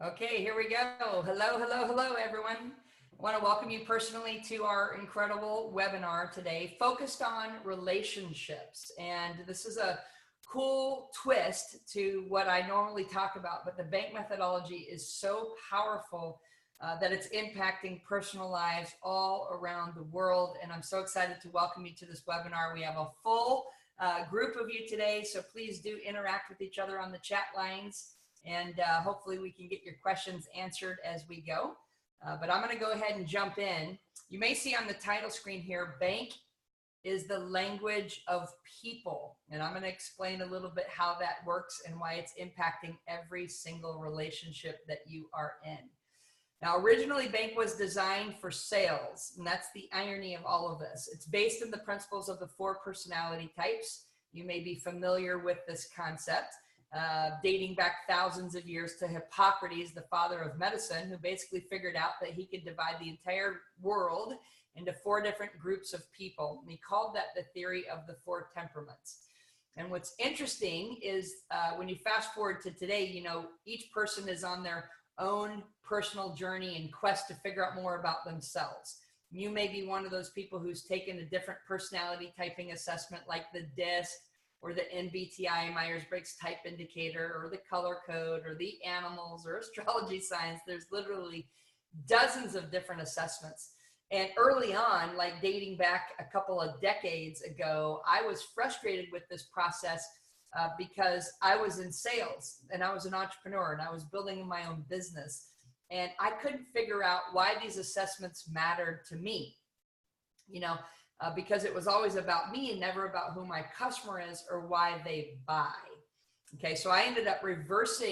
Okay, here we go. Hello, hello, hello, everyone. I want to welcome you personally to our incredible webinar today focused on relationships. And this is a cool twist to what I normally talk about, but the bank methodology is so powerful that it's impacting personal lives all around the world. And I'm so excited to welcome you to this webinar. We have a full group of you today, so please do interact with each other on the chat lines. And hopefully we can get your questions answered as we go. But I'm going to go ahead and jump in. You may see on the title screen here, bank is the language of people. And I'm going to explain a little bit how that works and why it's impacting every single relationship that you are in. Now, originally, bank was designed for sales, and that's the irony of all of this. It's based on the principles of the 4 personality types. You may be familiar with this concept. Dating back thousands of years to Hippocrates, the father of medicine, who basically figured out that he could divide the entire world into 4 different groups of people. And he called that the theory of the 4 temperaments. And what's interesting is when you fast forward to today, you know, each person is on their own personal journey and quest to figure out more about themselves. You may be one of those people who's taken a different personality typing assessment like the DISC, or the MBTI, Myers-Briggs Type Indicator, or the color code, or the animals, or astrology signs. There's literally dozens of different assessments. And early on, like dating back a couple of decades ago, I was frustrated with this process because I was in sales and I was an entrepreneur and I was building my own business. And I couldn't figure out why these assessments mattered to me. You know, because it was always about me and never about who my customer is or why they buy. Okay, so I ended up reverse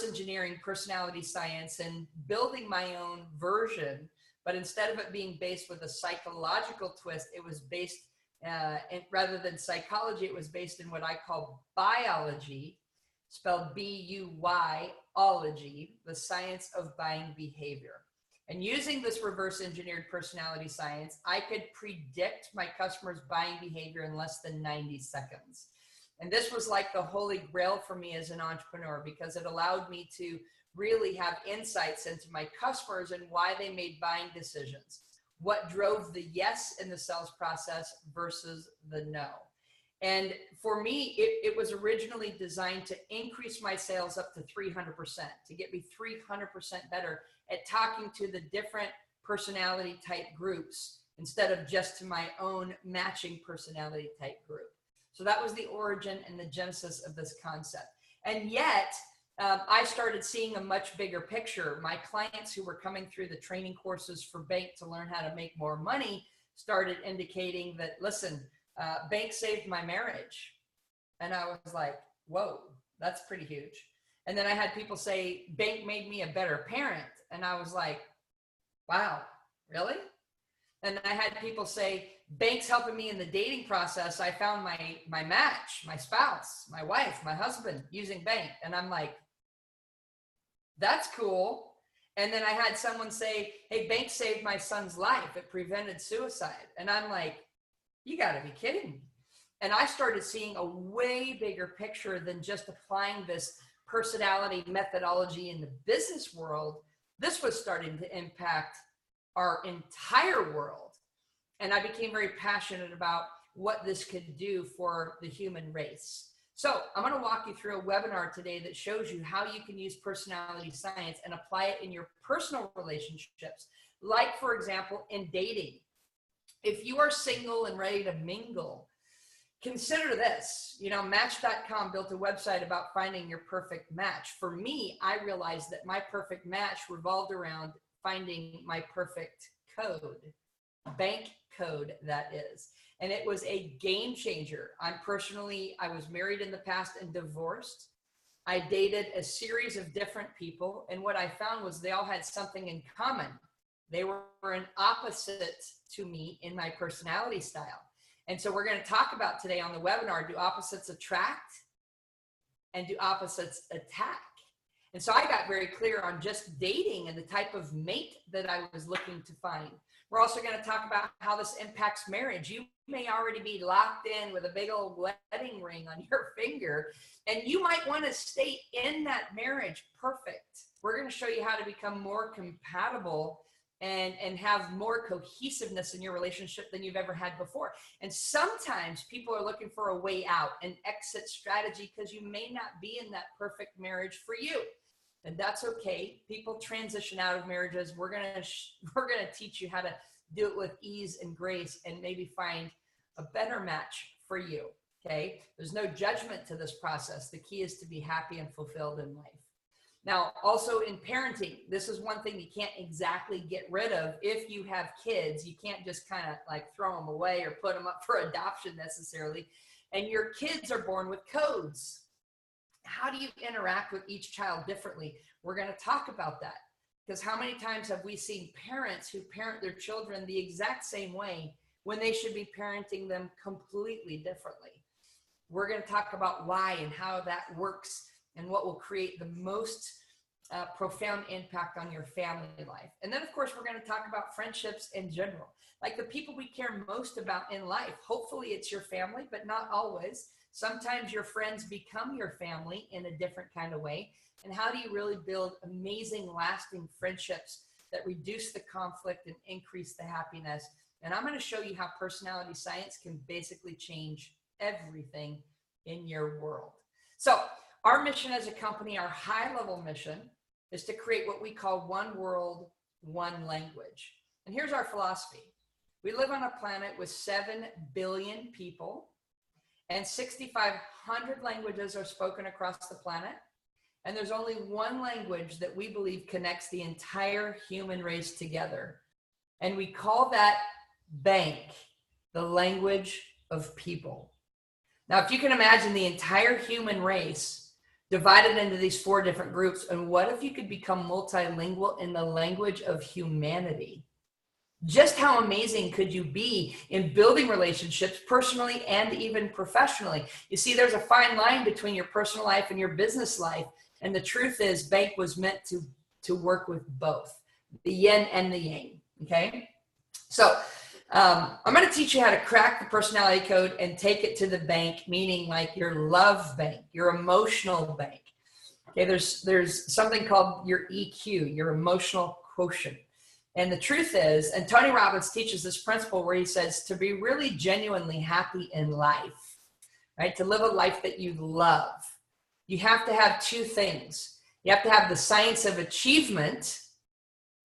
engineering personality science and building my own version. But instead of it being based with a psychological twist, it was based, rather than psychology, it was based in what I call biology, spelled B-U-Y-ology, the science of buying behavior. And using this reverse engineered personality science, I could predict my customers' buying behavior in less than 90 seconds. And this was like the holy grail for me as an entrepreneur because it allowed me to really have insights into my customers and why they made buying decisions, what drove the yes in the sales process versus the no. And for me, it was originally designed to increase my sales up to 300%, to get me 300% better at talking to the different personality type groups instead of just to my own matching personality type group. So that was the origin and the genesis of this concept. And yet, I started seeing a much bigger picture. My clients who were coming through the training courses for bank to learn how to make more money started indicating that, listen, bank saved my marriage. And I was like, whoa, that's pretty huge. And then I had people say, bank made me a better parent. And I was like, wow, really? And I had people say, bank's helping me in the dating process. I found my match, my spouse, my wife, my husband using bank. And I'm like, that's cool. And then I had someone say, hey, bank saved my son's life. It prevented suicide. And I'm like, you got to be kidding. And I started seeing a way bigger picture than just applying this personality methodology in the business world. This was starting to impact our entire world. And I became very passionate about what this could do for the human race. So I'm going to walk you through a webinar today that shows you how you can use personality science and apply it in your personal relationships. Like, for example, in dating. If you are single and ready to mingle, consider this. You know, Match.com built a website about finding your perfect match. For me, I realized that my perfect match revolved around finding my perfect code, bank code, that is. And it was a game changer. I was married in the past and divorced. I dated a series of different people. And what I found was they all had something in common. They were an opposite to me in my personality style. And so we're going to talk about today on the webinar, do opposites attract and do opposites attack? And so I got very clear on just dating and the type of mate that I was looking to find. We're also going to talk about how this impacts marriage. You may already be locked in with a big old wedding ring on your finger, and you might want to stay in that marriage perfect. We're going to show you how to become more compatible and have more cohesiveness in your relationship than you've ever had before. And sometimes people are looking for a way out, an exit strategy, because you may not be in that perfect marriage for you. And that's okay. People transition out of marriages. We're gonna teach you how to do it with ease and grace, and maybe find a better match for you. Okay? There's no judgment to this process. The key is to be happy and fulfilled in life. Now, also in parenting, this is one thing you can't exactly get rid of. If you have kids, you can't just kind of like throw them away or put them up for adoption necessarily. And your kids are born with codes. How do you interact with each child differently? We're going to talk about that, because how many times have we seen parents who parent their children the exact same way when they should be parenting them completely differently? We're going to talk about why and how that works, and what will create the most profound impact on your family life. And then, of course, we're going to talk about friendships in general, like the people we care most about in life. Hopefully it's your family, but not always. Sometimes your friends become your family in a different kind of way. And how do you really build amazing, lasting friendships that reduce the conflict and increase the happiness? And I'm going to show you how personality science can basically change everything in your world. So our mission as a company, our high-level mission, is to create what we call one world, one language. And here's our philosophy. We live on a planet with 7 billion people, and 6,500 languages are spoken across the planet. And there's only one language that we believe connects the entire human race together. And we call that BANK, the language of people. Now, if you can imagine the entire human race divided into these 4 different groups, and what if you could become multilingual in the language of humanity? Just how amazing could you be in building relationships personally and even professionally? You see, there's a fine line between your personal life and your business life. And the truth is, Bank was meant to work with both, the yin and the yang, okay? So I'm going to teach you how to crack the personality code and take it to the bank, meaning like your love bank, your emotional bank. Okay, there's something called your EQ, your emotional quotient. And the truth is, and Tony Robbins teaches this principle where he says to be really genuinely happy in life, right? To live a life that you love, you have to have 2 things. You have to have the science of achievement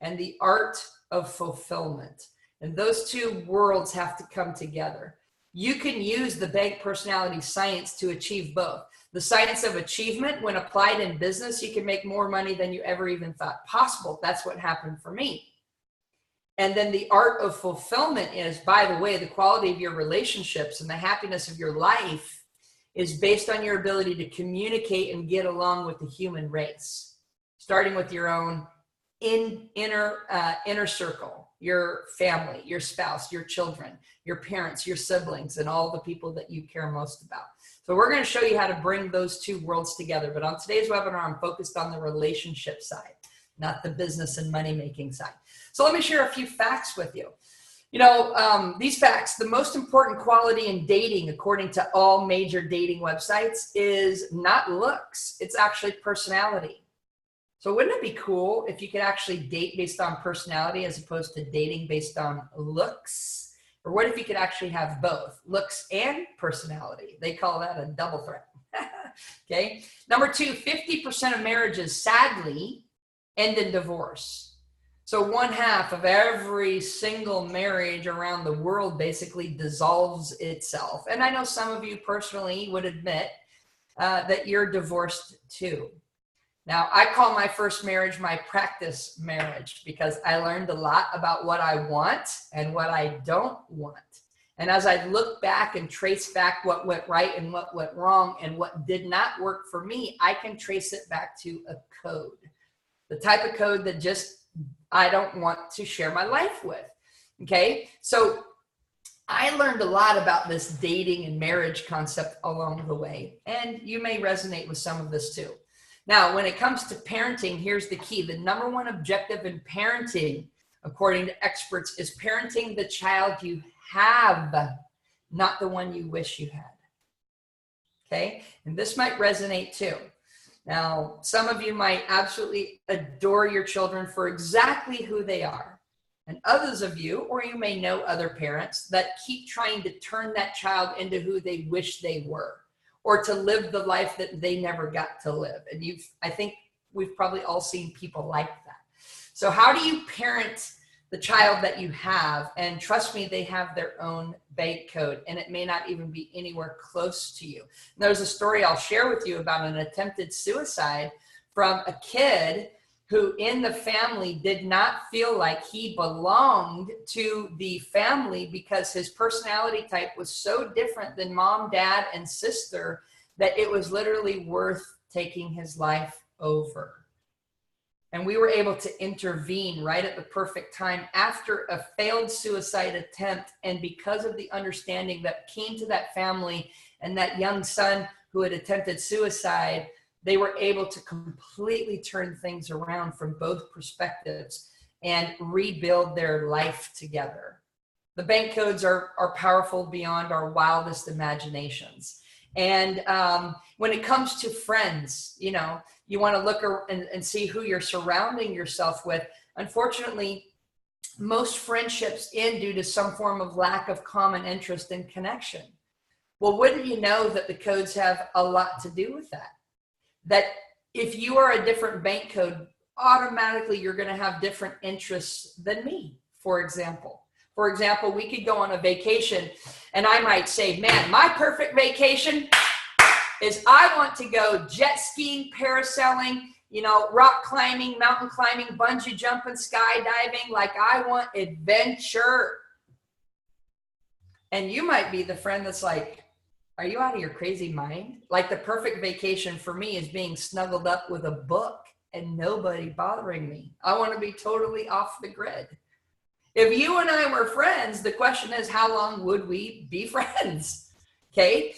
and the art of fulfillment. And those 2 worlds have to come together. You can use the bank personality science to achieve both. The science of achievement, when applied in business, you can make more money than you ever even thought possible. That's what happened for me. And then the art of fulfillment is, by the way, the quality of your relationships and the happiness of your life is based on your ability to communicate and get along with the human race, starting with your own inner circle, your family, your spouse, your children, your parents, your siblings, and all the people that you care most about. So we're going to show you how to bring those 2 worlds together. But on today's webinar, I'm focused on the relationship side, not the business and money-making side. So let me share a few facts with you. You know, these facts, the most important quality in dating, according to all major dating websites, is not looks. It's actually personality. So wouldn't it be cool if you could actually date based on personality as opposed to dating based on looks? Or what if you could actually have both, looks and personality? They call that a double threat. Okay. Number 2, 50% of marriages, sadly, end in divorce. So 1/2 of every single marriage around the world basically dissolves itself. And I know some of you personally would admit that you're divorced too. Now, I call my first marriage my practice marriage because I learned a lot about what I want and what I don't want. And as I look back and trace back what went right and what went wrong and what did not work for me, I can trace it back to a code, the type of code that just I don't want to share my life with. Okay, so I learned a lot about this dating and marriage concept along the way, and you may resonate with some of this too. Now, when it comes to parenting, here's the key. The number 1 objective in parenting according to experts, is parenting the child you have, not the one you wish you had. Okay, and this might resonate too. Now, some of you might absolutely adore your children for exactly who they are. And others of you, or you may know other parents that keep trying to turn that child into who they wish they were, or to live the life that they never got to live. And I think we've probably all seen people like that. So how do you parent the child that you have? And trust me, they have their own bank code, and it may not even be anywhere close to you. There's a story I'll share with you about an attempted suicide from a kid who in the family did not feel like he belonged to the family because his personality type was so different than mom, dad, and sister that it was literally worth taking his life over. And we were able to intervene right at the perfect time after a failed suicide attempt. And because of the understanding that came to that family and that young son who had attempted suicide, they were able to completely turn things around from both perspectives and rebuild their life together. The bank codes are powerful beyond our wildest imaginations. And when it comes to friends, you know, you want to look and see who you're surrounding yourself with. Unfortunately, most friendships end due to some form of lack of common interest and connection. Well, wouldn't you know that the codes have a lot to do with that? That if you are a different bank code, automatically you're going to have different interests than me, for example. For example, we could go on a vacation and I might say, man, my perfect vacation is I want to go jet skiing, parasailing, you know, rock climbing, mountain climbing, bungee jumping, skydiving. Like I want adventure. And you might be the friend that's like, are you out of your crazy mind? Like the perfect vacation for me is being snuggled up with a book and nobody bothering me. I want to be totally off the grid. If you and I were friends, the question is, how long would we be friends? Okay.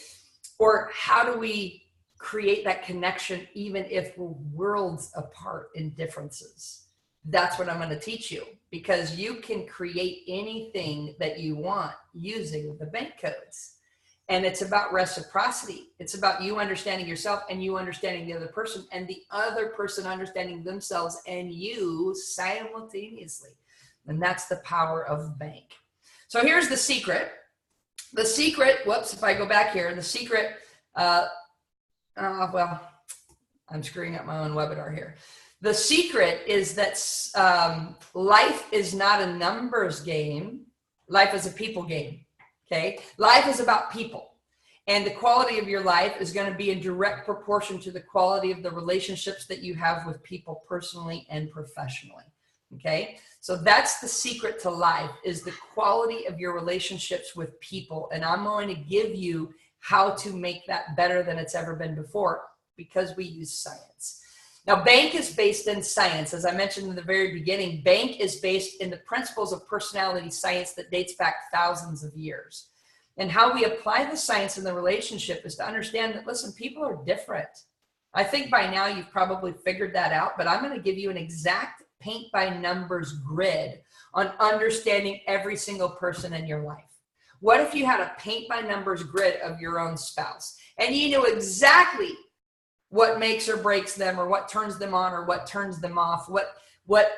Or how do we create that connection even if we're worlds apart in differences? That's what I'm going to teach you, because you can create anything that you want using the bank codes. And it's about reciprocity. It's about you understanding yourself and you understanding the other person and the other person understanding themselves and you simultaneously. And that's the power of bank. So here's the secret. The secret, whoops, if I go back here, the secret, well, I'm screwing up my own webinar here. The secret is that life is not a numbers game. Life is a people game. Okay, life is about people, and the quality of your life is going to be in direct proportion to the quality of the relationships that you have with people personally and professionally. Okay, so that's the secret to life, is the quality of your relationships with people. And I'm going to give you how to make that better than it's ever been before, because we use science. Now, bank is based in science. As I mentioned in the very beginning, bank is based in the principles of personality science that dates back thousands of years. And how we apply the science in the relationship is to understand that, listen, people are different. I think by now you've probably figured that out, but I'm going to give you an exact paint by numbers grid on understanding every single person in your life. What if you had a paint by numbers grid of your own spouse and you knew exactly what makes or breaks them, or what turns them on or what turns them off, what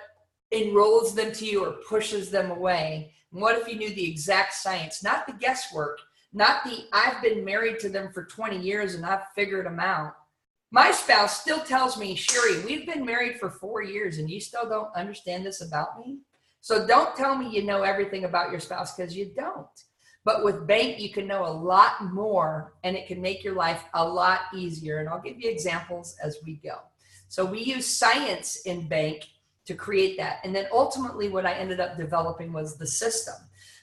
enrolls them to you or pushes them away? And what if you knew the exact science, not the guesswork, not the I've been married to them for 20 years and I've figured them out. My spouse still tells me, Sherry, we've been married for 4 years and you still don't understand this about me. So don't tell me you know everything about your spouse, because you don't. But with bank, you can know a lot more, and it can make your life a lot easier. And I'll give you examples as we go. So we use science in bank to create that. And then ultimately what I ended up developing was the system.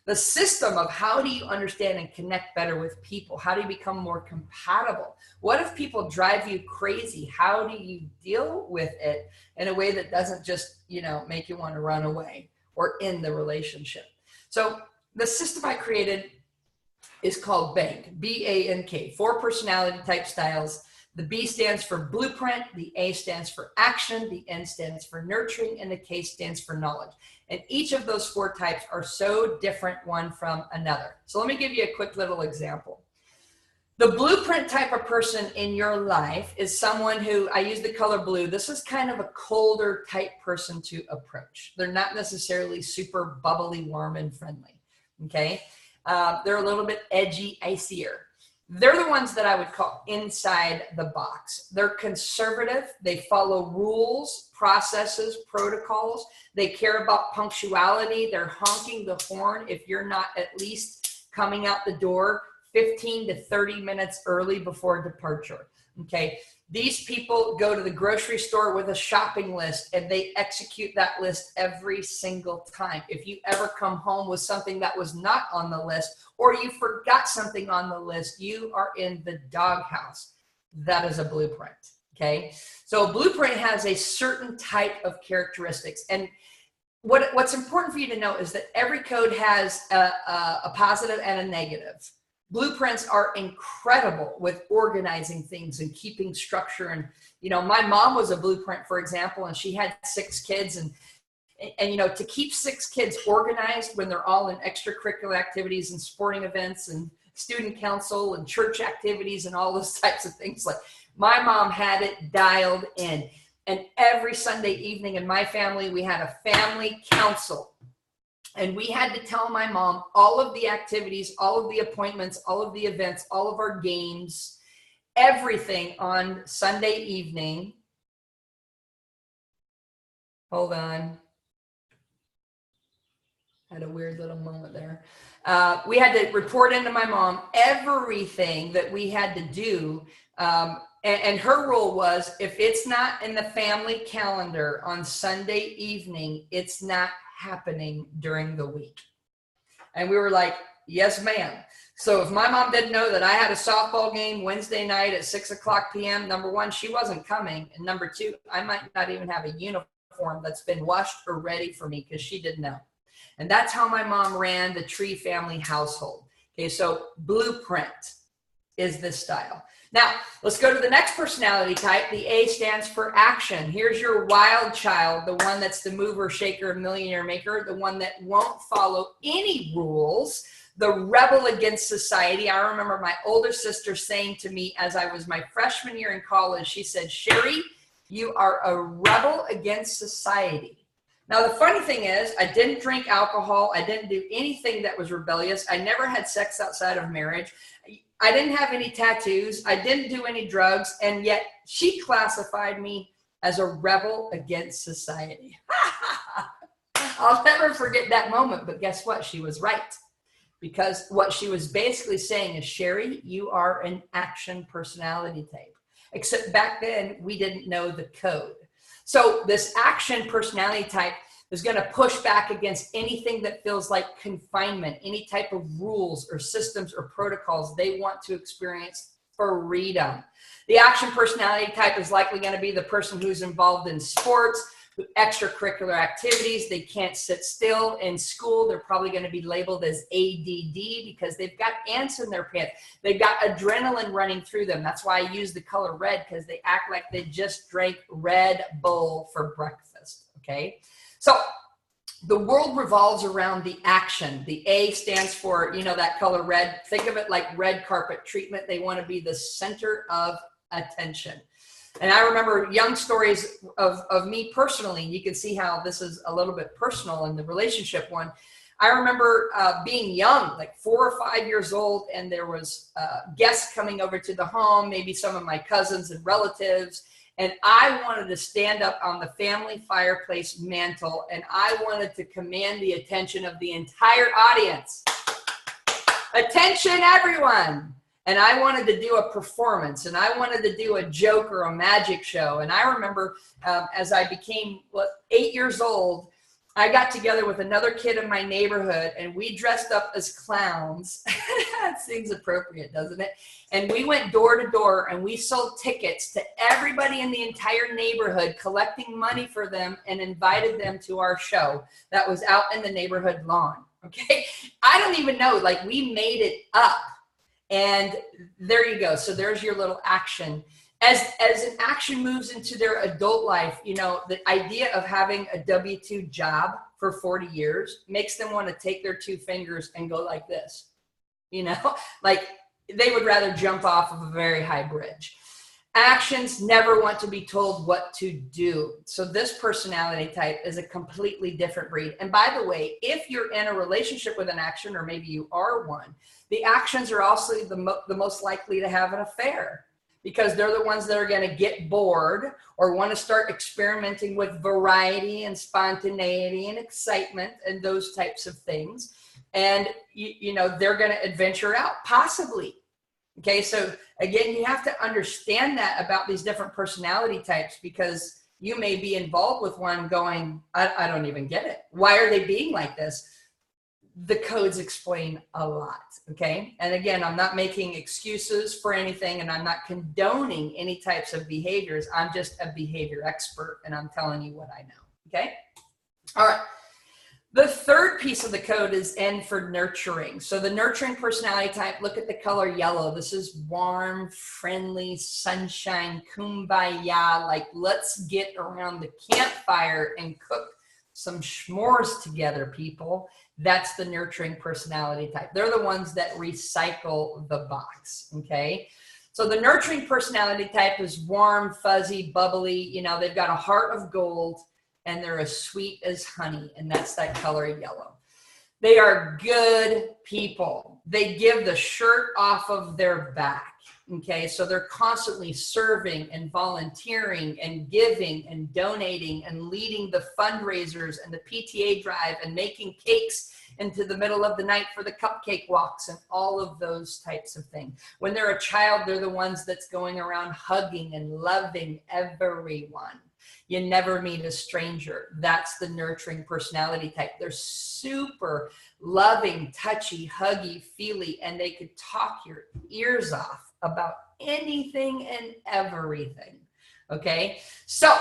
The system of how do you understand and connect better with people? How do you become more compatible? What if people drive you crazy? How do you deal with it in a way that doesn't just, you know, make you want to run away or end the relationship? So the system I created is called BANK, B-A-N-K, 4 personality type styles The B stands for blueprint, the A stands for action, the N stands for nurturing, and the K stands for knowledge. And each of those 4 types are so different one from another. So let me give you a quick little example. The blueprint type of person in your life is someone who, I use the color blue, this is kind of a colder type person to approach. They're not necessarily super bubbly, warm, and friendly, okay? They're a little bit edgy, icier. They're the ones that I would call inside the box. They're conservative. They follow rules, processes, protocols. They care about punctuality. They're honking the horn if you're not at least coming out the door 15 to 30 minutes early before departure, okay? These people go to the grocery store with a shopping list and they execute that list every single time. If you ever come home with something that was not on the list or you forgot something on the list, you are in the doghouse. That is a blueprint, okay? So a blueprint has a certain type of characteristics. And what's important for you to know is that every code has a positive and a negative. Blueprints are incredible with organizing things and keeping structure. And, you know, my mom was a blueprint, for example, and she had 6 kids. And you know, to keep 6 kids organized when they're all in extracurricular activities and sporting events and student council and church activities and all those types of things, like my mom had it dialed in. And every Sunday evening in my family, we had a family council. And we had to tell my mom all of the activities, all of the appointments, all of the events, all of our games, everything on Sunday evening. Hold on. Had a weird little moment there. We had to report into my mom everything that we had to do. And her rule was, if it's not in the family calendar on Sunday evening, it's not happening during the week. And we were like, yes, ma'am. So if my mom didn't know that I had a softball game Wednesday night at 6:00 p.m., number one, she wasn't coming. And number two, I might not even have a uniform that's been washed or ready for me because she didn't know. And that's how my mom ran the Tree family household. Okay, so blueprint is this style. Now, let's go to the next personality type. The A stands for action. Here's your wild child, the one that's the mover, shaker, millionaire maker, the one that won't follow any rules, the rebel against society. I remember my older sister saying to me as I was my freshman year in college, she said, Sherry, you are a rebel against society. Now, the funny thing is, I didn't drink alcohol. I didn't do anything that was rebellious. I never had sex outside of marriage. I didn't have any tattoos. I didn't do any drugs. And yet she classified me as a rebel against society. I'll never forget that moment. But guess what? She was right. Because what she was basically saying is, Sherry, you are an action personality type. Except back then, we didn't know the code. So this action personality type is going to push back against anything that feels like confinement, any type of rules or systems or protocols. They want to experience freedom. The action personality type is likely going to be the person who's involved in sports, extracurricular activities. They can't sit still. In school, they're probably going to be labeled as ADD because they've got ants in their pants. They've got adrenaline running through them. That's why I use the color red, because they act like they just drank Red Bull for breakfast, okay? So the world revolves around the action. The A stands for, you know, that color red. Think of it like red carpet treatment. They want to be the center of attention. And I remember young stories of me personally. You can see how this is a little bit personal in the relationship one. I remember being young, like 4 or 5 years old, and there was guests coming over to the home, maybe some of my cousins and relatives. And I wanted to stand up on the family fireplace mantle, and I wanted to command the attention of the entire audience. Attention, everyone. And I wanted to do a performance, and I wanted to do a joke or a magic show. And I remember as I became 8 years old, I got together with another kid in my neighborhood, and we dressed up as clowns. That seems appropriate, doesn't it? And we went door to door, and we sold tickets to everybody in the entire neighborhood, collecting money for them, and invited them to our show that was out in the neighborhood lawn, okay? I don't even know, like, we made it up. And there you go. So there's your little action. As an action moves into their adult life, you know, the idea of having a W-2 job for 40 years makes them want to take their two fingers and go like this, you know, like they would rather jump off of a very high bridge. Actions never want to be told what to do. So this personality type is a completely different breed. And by the way, if you're in a relationship with an action, or maybe you are one, the actions are also the most likely to have an affair, because they're the ones that are going to get bored or want to start experimenting with variety and spontaneity and excitement and those types of things. And, you know, they're going to adventure out, possibly. Okay, so again, you have to understand that about these different personality types, because you may be involved with one going, I don't even get it. Why are they being like this? The codes explain a lot, okay? And again, I'm not making excuses for anything, and I'm not condoning any types of behaviors. I'm just a behavior expert, and I'm telling you what I know, okay? All right. The third piece of the code is N for nurturing. So the nurturing personality type, look at the color yellow. This is warm, friendly, sunshine, kumbaya, like let's get around the campfire and cook some s'mores together, people. That's the nurturing personality type. They're the ones that recycle the box, okay? So the nurturing personality type is warm, fuzzy, bubbly. You know, they've got a heart of gold, and they're as sweet as honey, and that's that color yellow. They are good people. They give the shirt off of their back, okay? So they're constantly serving and volunteering and giving and donating and leading the fundraisers and the PTA drive and making cakes into the middle of the night for the cupcake walks and all of those types of things. When they're a child, they're the ones that's going around hugging and loving everyone. You never meet a stranger. That's the nurturing personality type. They're super loving, touchy, huggy, feely, and they could talk your ears off about anything and everything. Okay, so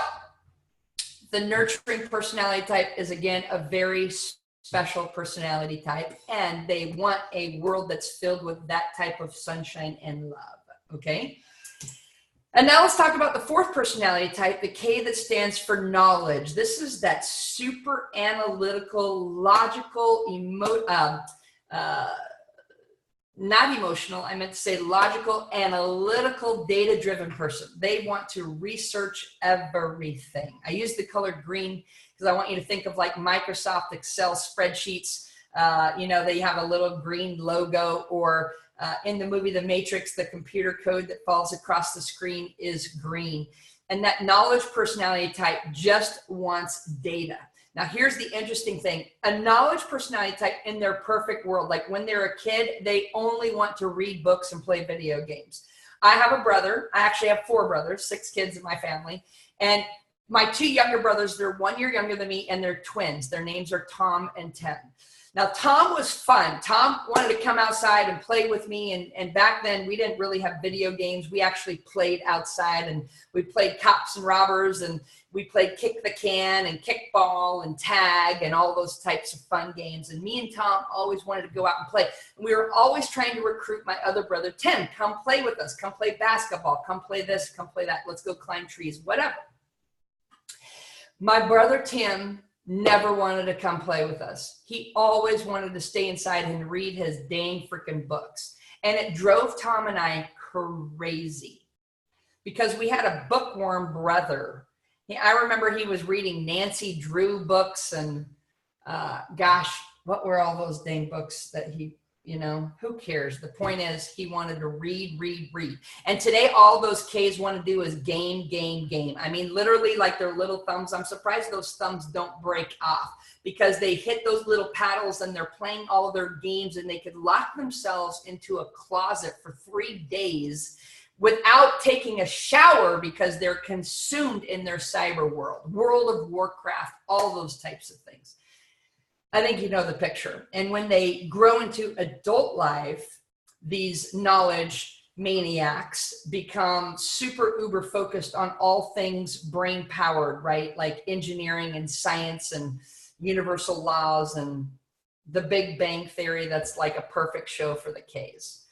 the nurturing personality type is, again, a very special personality type, and they want a world that's filled with that type of sunshine and love. Okay. And now let's talk about the fourth personality type, the K, that stands for knowledge. This is that super analytical, logical, not emotional, I meant to say logical, analytical, data-driven person. They want to research everything. I use the color green because I want you to think of like Microsoft Excel spreadsheets. You know, they have a little green logo, or in the movie The Matrix, the computer code that falls across the screen is green. And that knowledge personality type just wants data. Now, here's the interesting thing. A knowledge personality type in their perfect world, like when they're a kid, they only want to read books and play video games. I have a brother. I actually have 4 brothers, 6 kids in my family. And my 2 younger brothers, they're 1 year younger than me, and they're twins. Their names are Tom and Tim. Now, Tom was fun. Tom wanted to come outside and play with me. And back then, we didn't really have video games. We actually played outside, and we played cops and robbers, and we played kick the can and kickball and tag and all those types of fun games. And me and Tom always wanted to go out and play. And we were always trying to recruit my other brother, Tim, come play with us, come play basketball, come play this, come play that. Let's go climb trees, whatever. My brother, Tim, never wanted to come play with us. He always wanted to stay inside and read his dang freaking books. And it drove Tom and I crazy because we had a bookworm brother. I remember he was reading Nancy Drew books and gosh, what were all those dang books that he, you know, who cares? The point is he wanted to read. And today all those Ks want to do is game. I mean, literally like their little thumbs. I'm surprised those thumbs don't break off because they hit those little paddles and they're playing all their games, and they could lock themselves into a closet for 3 days without taking a shower because they're consumed in their cyber world, World of Warcraft, all those types of things. I think you know the picture. And when they grow into adult life, these knowledge maniacs become super uber focused on all things brain powered, right? Like engineering and science and universal laws and the Big Bang Theory. That's like a perfect show for the Ks.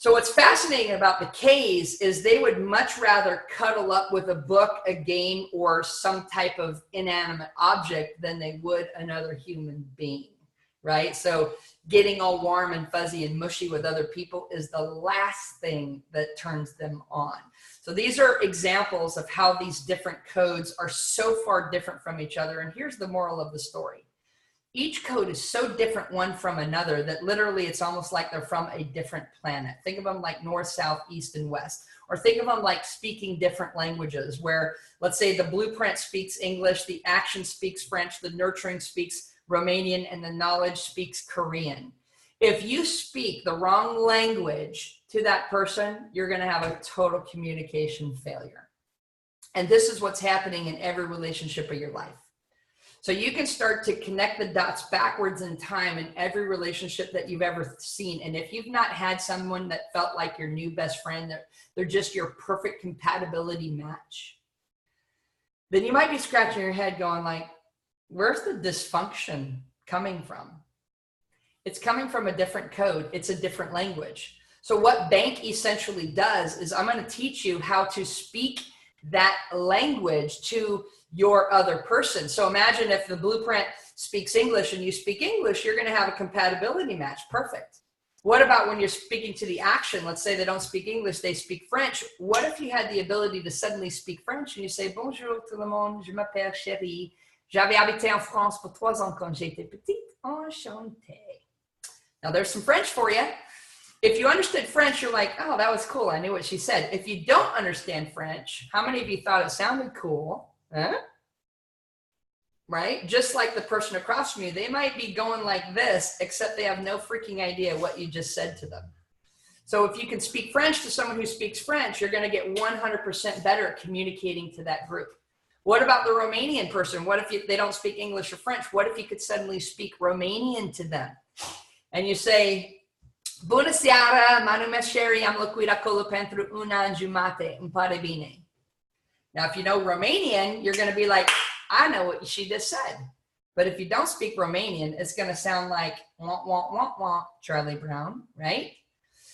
So what's fascinating about the K's is they would much rather cuddle up with a book, a game, or some type of inanimate object than they would another human being, right? So getting all warm and fuzzy and mushy with other people is the last thing that turns them on. So these are examples of how these different codes are so far different from each other. And here's the moral of the story. Each code is so different one from another that literally it's almost like they're from a different planet. Think of them like north, south, east, and west. Or think of them like speaking different languages where, let's say, the blueprint speaks English, the action speaks French, the nurturing speaks Romanian, and the knowledge speaks Korean. If you speak the wrong language to that person, you're going to have a total communication failure. And this is what's happening in every relationship of your life. So you can start to connect the dots backwards in time in every relationship that you've ever seen. And if you've not had someone that felt like your new best friend, that they're just your perfect compatibility match, then you might be scratching your head going like, where's the dysfunction coming from? It's coming from a different code. It's a different language. So what Bank essentially does is I'm going to teach you how to speak that language to your other person. So imagine if the blueprint speaks English and you speak English, you're going to have a compatibility match. Perfect. What about when you're speaking to the action? Let's say they don't speak English, they speak French. What if you had the ability to suddenly speak French and you say, bonjour tout le monde, je m'appelle Chérie. J'avais habité en France pour 3 ans quand j'étais petite. Enchantée. Now there's some French for you. If you understood French, you're like, oh, that was cool. I knew what she said. If you don't understand French, how many of you thought it sounded cool? Huh? Right? Just like the person across from you, they might be going like this, except they have no freaking idea what you just said to them. So if you can speak French to someone who speaks French, you're going to get 100% better at communicating to that group. What about the Romanian person? What if they don't speak English or French? What if you could suddenly speak Romanian to them? And you say, bună seara, mă numesc Sherry, am locuit acolo pentru 1 an jumate, îmi pare bine. Now, if you know Romanian, you're going to be like, I know what she just said. But if you don't speak Romanian, it's going to sound like, wah, wah, wah, wah, Charlie Brown, right?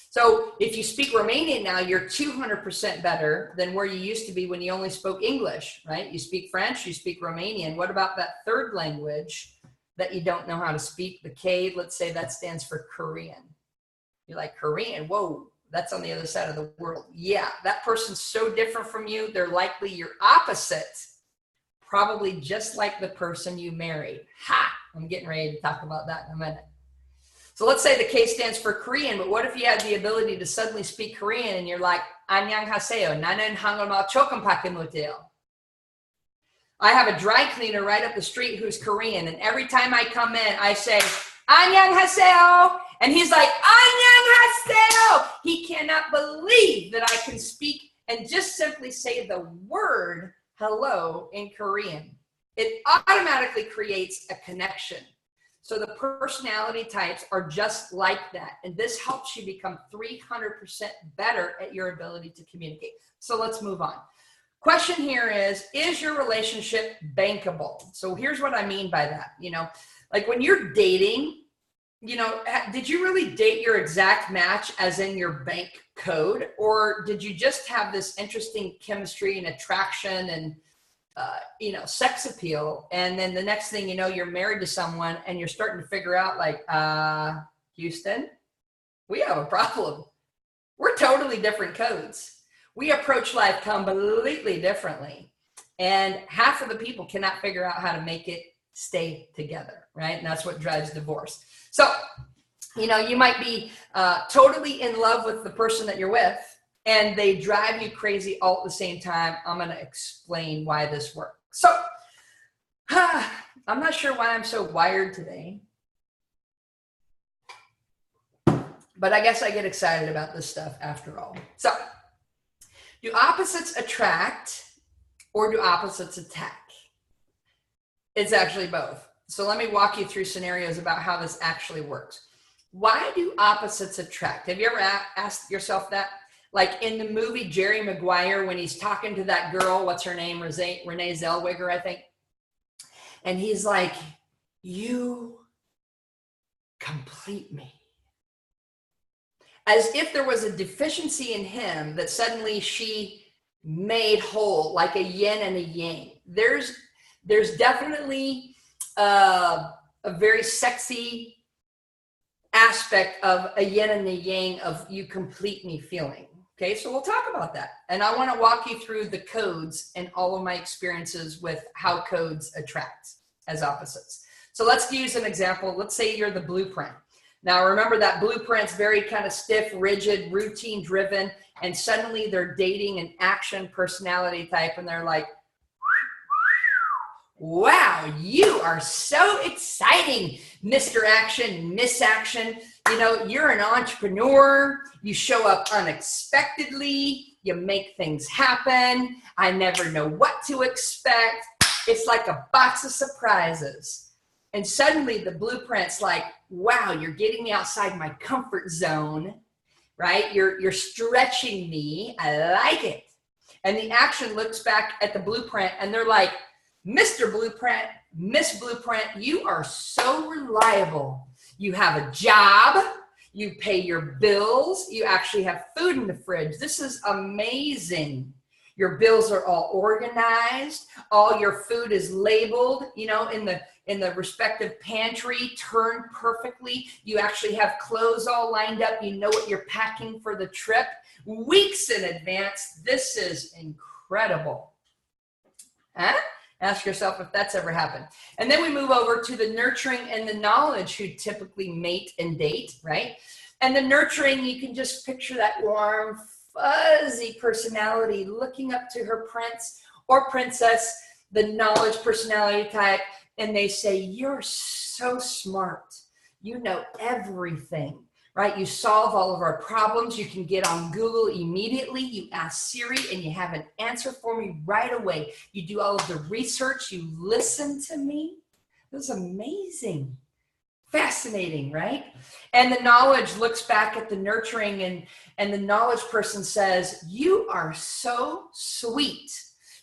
So if you speak Romanian now, you're 200% better than where you used to be when you only spoke English, right? You speak French, you speak Romanian. What about that third language that you don't know how to speak? The K, let's say that stands for Korean. You're like, Korean, whoa, that's on the other side of the world. Yeah, that person's so different from you. They're likely your opposite, probably just like the person you married. Ha, I'm getting ready to talk about that in a minute. So let's say the K stands for Korean, but what if you had the ability to suddenly speak Korean and you're like, 안녕하세요, 나는 한국말 조금밖에 못해요. I have a dry cleaner right up the street who's Korean, and every time I come in, I say, 안녕하세요. And he's like, 안녕하세요. He cannot believe that I can speak and just simply say the word hello in Korean. It automatically creates a connection. So the personality types are just like that. And this helps you become 300% better at your ability to communicate. So let's move on. Question here is your relationship bankable? So here's what I mean by that. You know, like when you're dating, you know, did you really date your exact match as in your bank code? Or did you just have this interesting chemistry and attraction and, you know, sex appeal? And then the next thing you know, you're married to someone and you're starting to figure out like, Houston, we have a problem. We're totally different codes. We approach life completely differently. And half of the people cannot figure out how to make it stay together, right? And that's what drives divorce. So, you know, you might be totally in love with the person that you're with, and they drive you crazy all at the same time. I'm going to explain why this works. So, I'm not sure why I'm so wired today, but I guess I get excited about this stuff after all. So, do opposites attract or do opposites attack? It's actually both. So let me walk you through scenarios about how this actually works. Why do opposites attract? Have you ever asked yourself that? Like in the movie Jerry Maguire, when he's talking to that girl, what's her name? Renee Zellweger, I think. And he's like, you complete me. as if there was a deficiency in him that suddenly she made whole, like a yin and a yang. There's definitely a very sexy aspect of a yin and a yang of you complete me feeling. Okay, so we'll talk about that. And I want to walk you through the codes and all of my experiences with how codes attract as opposites. So let's use an example. Let's say you're the blueprint. Now remember that blueprint's very kind of stiff, rigid, routine driven, and suddenly they're dating an action personality type and they're like, wow, you are so exciting, Mr. Action, Miss Action. You know, you're an entrepreneur. You show up unexpectedly. You make things happen. I never know what to expect. It's like a box of surprises. And suddenly the blueprint's like, wow, you're getting me outside my comfort zone, right? You're stretching me. I like it. And the action looks back at the blueprint and they're like, Mr. Blueprint, Miss Blueprint, you are so reliable. You have a job, you pay your bills, you actually have food in the fridge. This is amazing. Your bills are all organized, all your food is labeled, you know, in the respective pantry, turned perfectly. You actually have clothes all lined up. You know what you're packing for the trip weeks in advance. This is incredible. Huh? Ask yourself if that's ever happened. And then we move over to the nurturing and the knowledge who typically mate and date, right? And the nurturing, you can just picture that warm, fuzzy personality looking up to her prince or princess, the knowledge personality type, and they say, you're so smart. You know everything, right? You solve all of our problems. You can get on Google immediately. You ask Siri and you have an answer for me right away. You do all of the research. You listen to me. This is amazing. Fascinating, right? And the knowledge looks back at the nurturing and the knowledge person says, you are so sweet,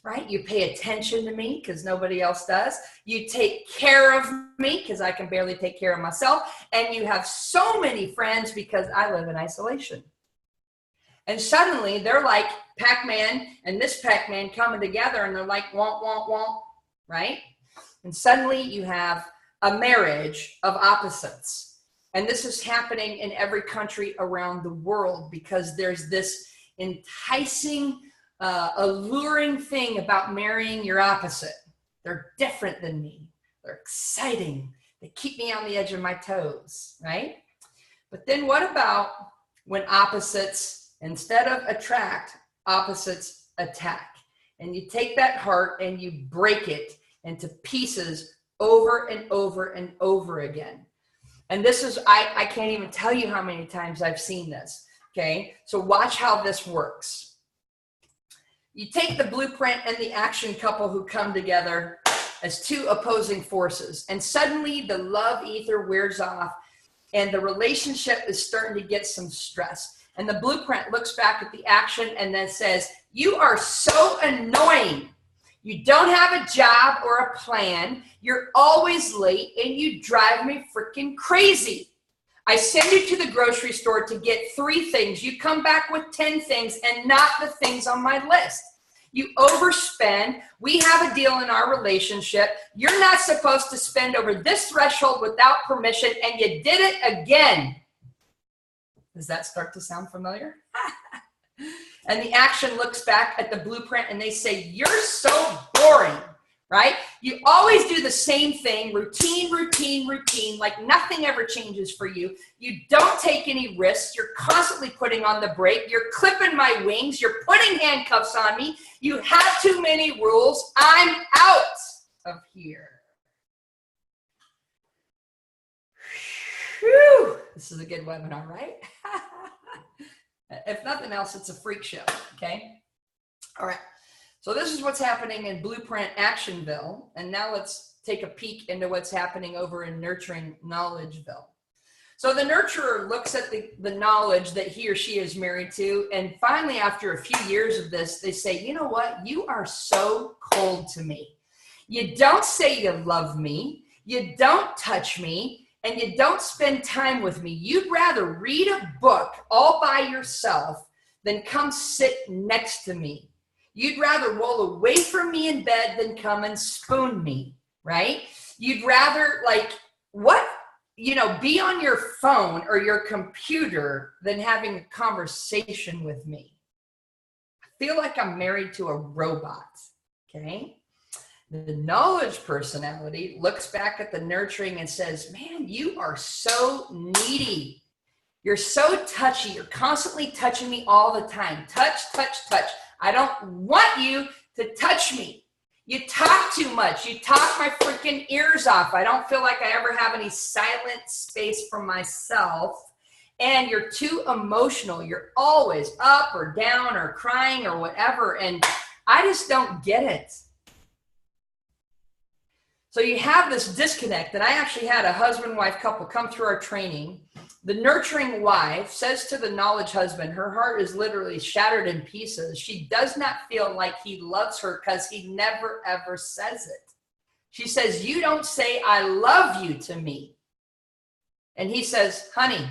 right? You pay attention to me because nobody else does. You take care of me because I can barely take care of myself. And you have so many friends because I live in isolation. And suddenly they're like Pac-Man and Miss Pac-Man coming together and they're like, womp, womp, womp, right? And suddenly you have a marriage of opposites. And this is happening in every country around the world because there's this enticing, alluring thing about marrying your opposite. They're different than me. They're exciting. They keep me on the edge of my toes, right? But then what about when opposites, instead of attract, opposites attack? And you take that heart and you break it into pieces over and over and over again. And this is, I can't even tell you how many times I've seen this, okay? So watch how this works. You take the blueprint and the action couple who come together as two opposing forces, and suddenly the love ether wears off and the relationship is starting to get some stress. And the blueprint looks back at the action and then says, you are so annoying. You don't have a job or a plan. You're always late and you drive me freaking crazy. I send you to the grocery store to get 3 things. You come back with 10 things and not the things on my list. You overspend. We have a deal in our relationship. You're not supposed to spend over this threshold without permission, and you did it again. Does that start to sound familiar? And the action looks back at the blueprint and they say, you're so boring, right? You always do the same thing, routine, routine, routine, like nothing ever changes for you. You don't take any risks. You're constantly putting on the brake. You're clipping my wings. You're putting handcuffs on me. You have too many rules. I'm out of here. Whew. This is a good webinar, right? If nothing else, it's a freak show, okay? All right, so this is what's happening in Blueprint Actionville, and now let's take a peek into what's happening over in Nurturing Knowledgeville. So the nurturer looks at the knowledge that he or she is married to, and finally, after a few years of this, they say, you know what? You are so cold to me. You don't say you love me. You don't touch me. and you don't spend time with me, you'd rather read a book all by yourself than come sit next to me. You'd rather roll away from me in bed than come and spoon me, right? You'd rather be on your phone or your computer than having a conversation with me. I feel like I'm married to a robot, okay? The knowledge personality looks back at the nurturing and says, man, you are so needy. You're so touchy. You're constantly touching me all the time. Touch, touch, touch. I don't want you to touch me. You talk too much. You talk my freaking ears off. I don't feel like I ever have any silent space for myself. And you're too emotional. You're always up or down or crying or whatever. And I just don't get it. So you have this disconnect. And I actually had a husband-wife couple come through our training. The nurturing wife says to the knowledge husband, her heart is literally shattered in pieces. She does not feel like he loves her because he never, ever says it. She says, you don't say I love you to me. And he says, honey,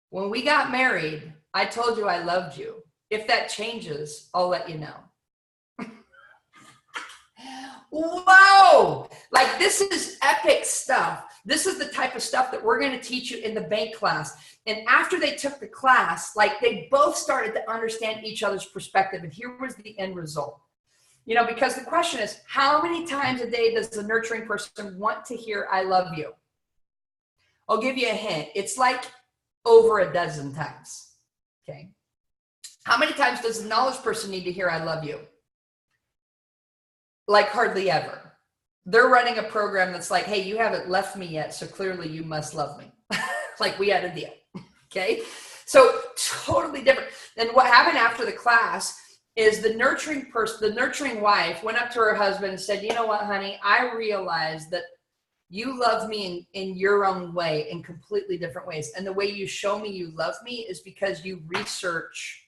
when we got married, I told you I loved you. If that changes, I'll let you know. Whoa! Like, this is epic stuff. This is the type of stuff that we're going to teach you in the bank class. And after they took the class, like, they both started to understand each other's perspective. And here was the end result. Because the question is, how many times a day does the nurturing person want to hear, I love you? I'll give you a hint. It's like over a dozen times. Okay. How many times does the knowledge person need to hear, I love you? Like hardly ever. They're running a program that's like, hey, you haven't left me yet, so clearly you must love me. Like we had a deal. Okay. So totally different. And what happened after the class is the nurturing person, the nurturing wife went up to her husband and said, you know what, honey, I realized that you love me in your own way, in completely different ways. And the way you show me you love me is because you research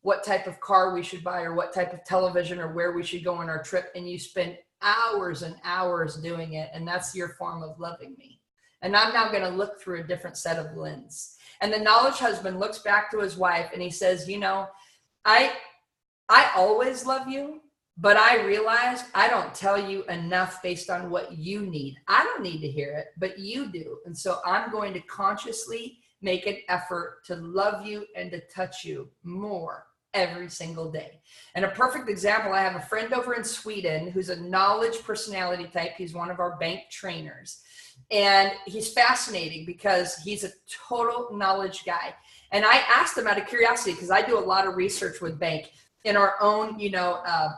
what type of car we should buy or what type of television or where we should go on our trip. And you spend hours and hours doing it. And that's your form of loving me. And I'm now going to look through a different set of lens. And the knowledge husband looks back to his wife and he says, I always love you, but I realize I don't tell you enough based on what you need. I don't need to hear it, but you do. And so I'm going to consciously make an effort to love you and to touch you more every single day. And a perfect example, I have a friend over in Sweden who's a knowledge personality type. He's one of our bank trainers. And he's fascinating because he's a total knowledge guy. And I asked him out of curiosity, because I do a lot of research with bank in our own,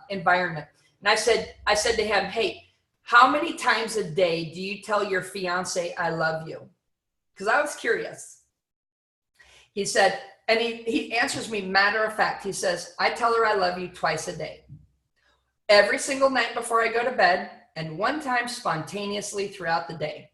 environment. And I said to him, hey, how many times a day do you tell your fiance, I love you? Because I was curious. He said, and he answers me matter of fact. He says, I tell her I love you twice a day. Every single night before I go to bed, and one time spontaneously throughout the day.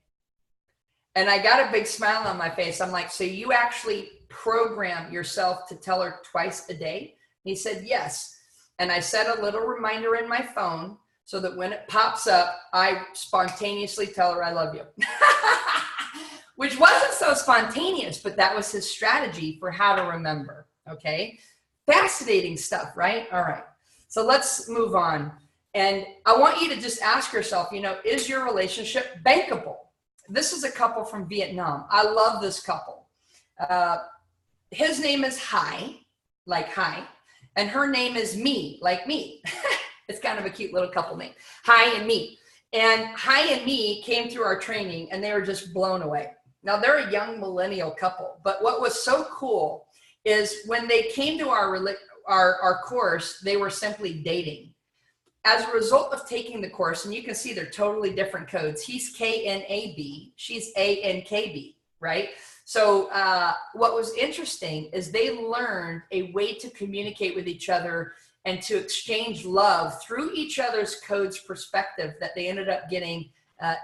And I got a big smile on my face. I'm like, so you actually program yourself to tell her twice a day? He said, yes. And I set a little reminder in my phone so that when it pops up, I spontaneously tell her I love you. Which wasn't so spontaneous, but that was his strategy for how to remember. Okay. Fascinating stuff, right? All right. So let's move on. And I want you to just ask yourself, is your relationship bankable? This is a couple from Vietnam. I love this couple. His name is Hai, like hi, and her name is Me, like me. It's kind of a cute little couple name, Hai and Me. And Hai and Me came through our training and they were just blown away. Now they're a young millennial couple, but what was so cool is when they came to our course, they were simply dating. As a result of taking the course, and you can see they're totally different codes. He's KNAB, she's ANKB, right? So what was interesting is they learned a way to communicate with each other and to exchange love through each other's codes perspective, that they ended up getting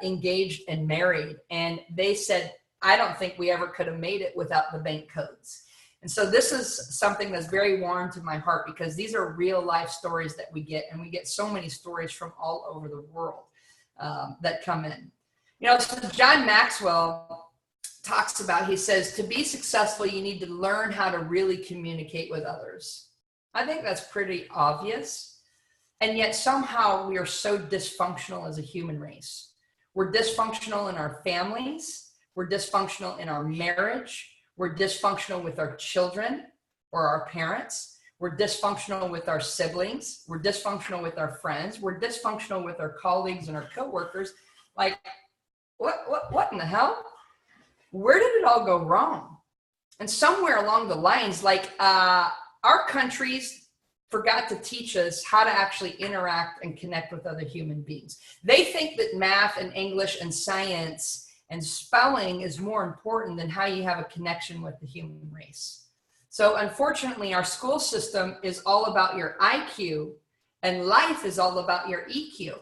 engaged and married. And they said, I don't think we ever could have made it without the bank codes. And so this is something that's very warm to my heart, because these are real life stories that we get, and we get so many stories from all over the world that come in. So John Maxwell, talks about, he says, to be successful, you need to learn how to really communicate with others. I think that's pretty obvious. And yet somehow we are so dysfunctional as a human race. We're dysfunctional in our families. We're dysfunctional in our marriage. We're dysfunctional with our children or our parents. We're dysfunctional with our siblings. We're dysfunctional with our friends. We're dysfunctional with our colleagues and our coworkers. Like, what in the hell? Where did it all go wrong? And somewhere along the lines, like our countries forgot to teach us how to actually interact and connect with other human beings. They think that math and English and science and spelling is more important than how you have a connection with the human race. So unfortunately, our school system is all about your IQ, and life is all about your EQ,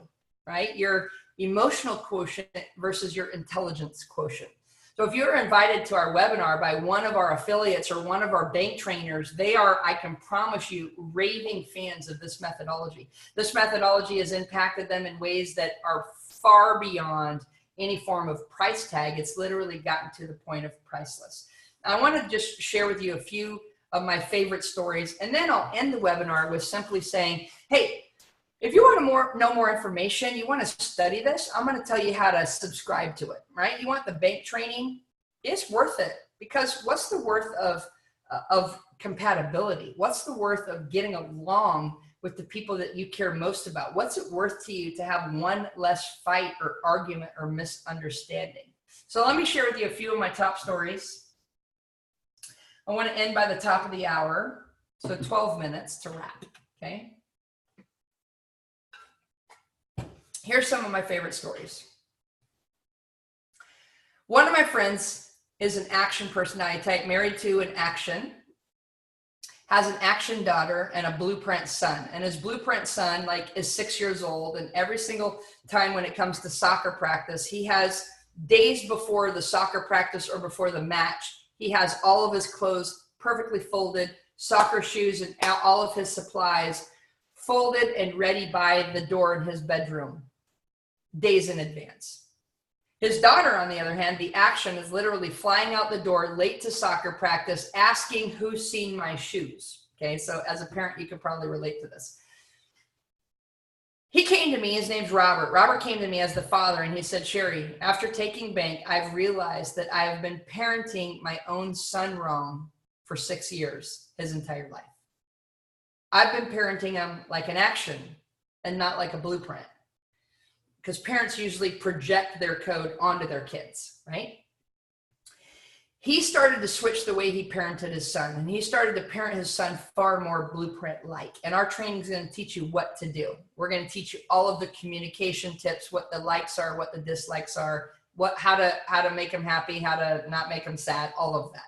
right? Your emotional quotient versus your intelligence quotient. So if you're invited to our webinar by one of our affiliates or one of our bank trainers, they are, I can promise you, raving fans of this methodology. This methodology has impacted them in ways that are far beyond any form of price tag. It's literally gotten to the point of priceless. I want to just share with you a few of my favorite stories, and then I'll end the webinar with simply saying, hey, if you want to know more information, you want to study this, I'm going to tell you how to subscribe to it, right? You want the bank training? It's worth it, because what's the worth of compatibility? What's the worth of getting along with the people that you care most about? What's it worth to you to have one less fight or argument or misunderstanding? So let me share with you a few of my top stories. I want to end by the top of the hour, so 12 minutes to wrap, okay? Here's some of my favorite stories. One of my friends is an action personality type, married to an action, has an action daughter and a blueprint son. And his blueprint son is 6 years old. And every single time when it comes to soccer practice, he has days before the soccer practice or before the match, he has all of his clothes perfectly folded, soccer shoes and all of his supplies folded and ready by the door in his bedroom, days in advance. His daughter, on the other hand, the action, is literally flying out the door late to soccer practice, asking who's seen my shoes. Okay, so as a parent, you could probably relate to this. He came to me, his name's Robert. Robert came to me as the father, and he said, Sherry, after taking bank, I've realized that I've been parenting my own son wrong for 6 years, his entire life. I've been parenting him like an action and not like a blueprint, because parents usually project their code onto their kids, right? He started to switch the way he parented his son, and he started to parent his son far more blueprint-like. And our training is going to teach you what to do. We're going to teach you all of the communication tips, what the likes are, what the dislikes are, how to make him happy, how to not make him sad, all of that.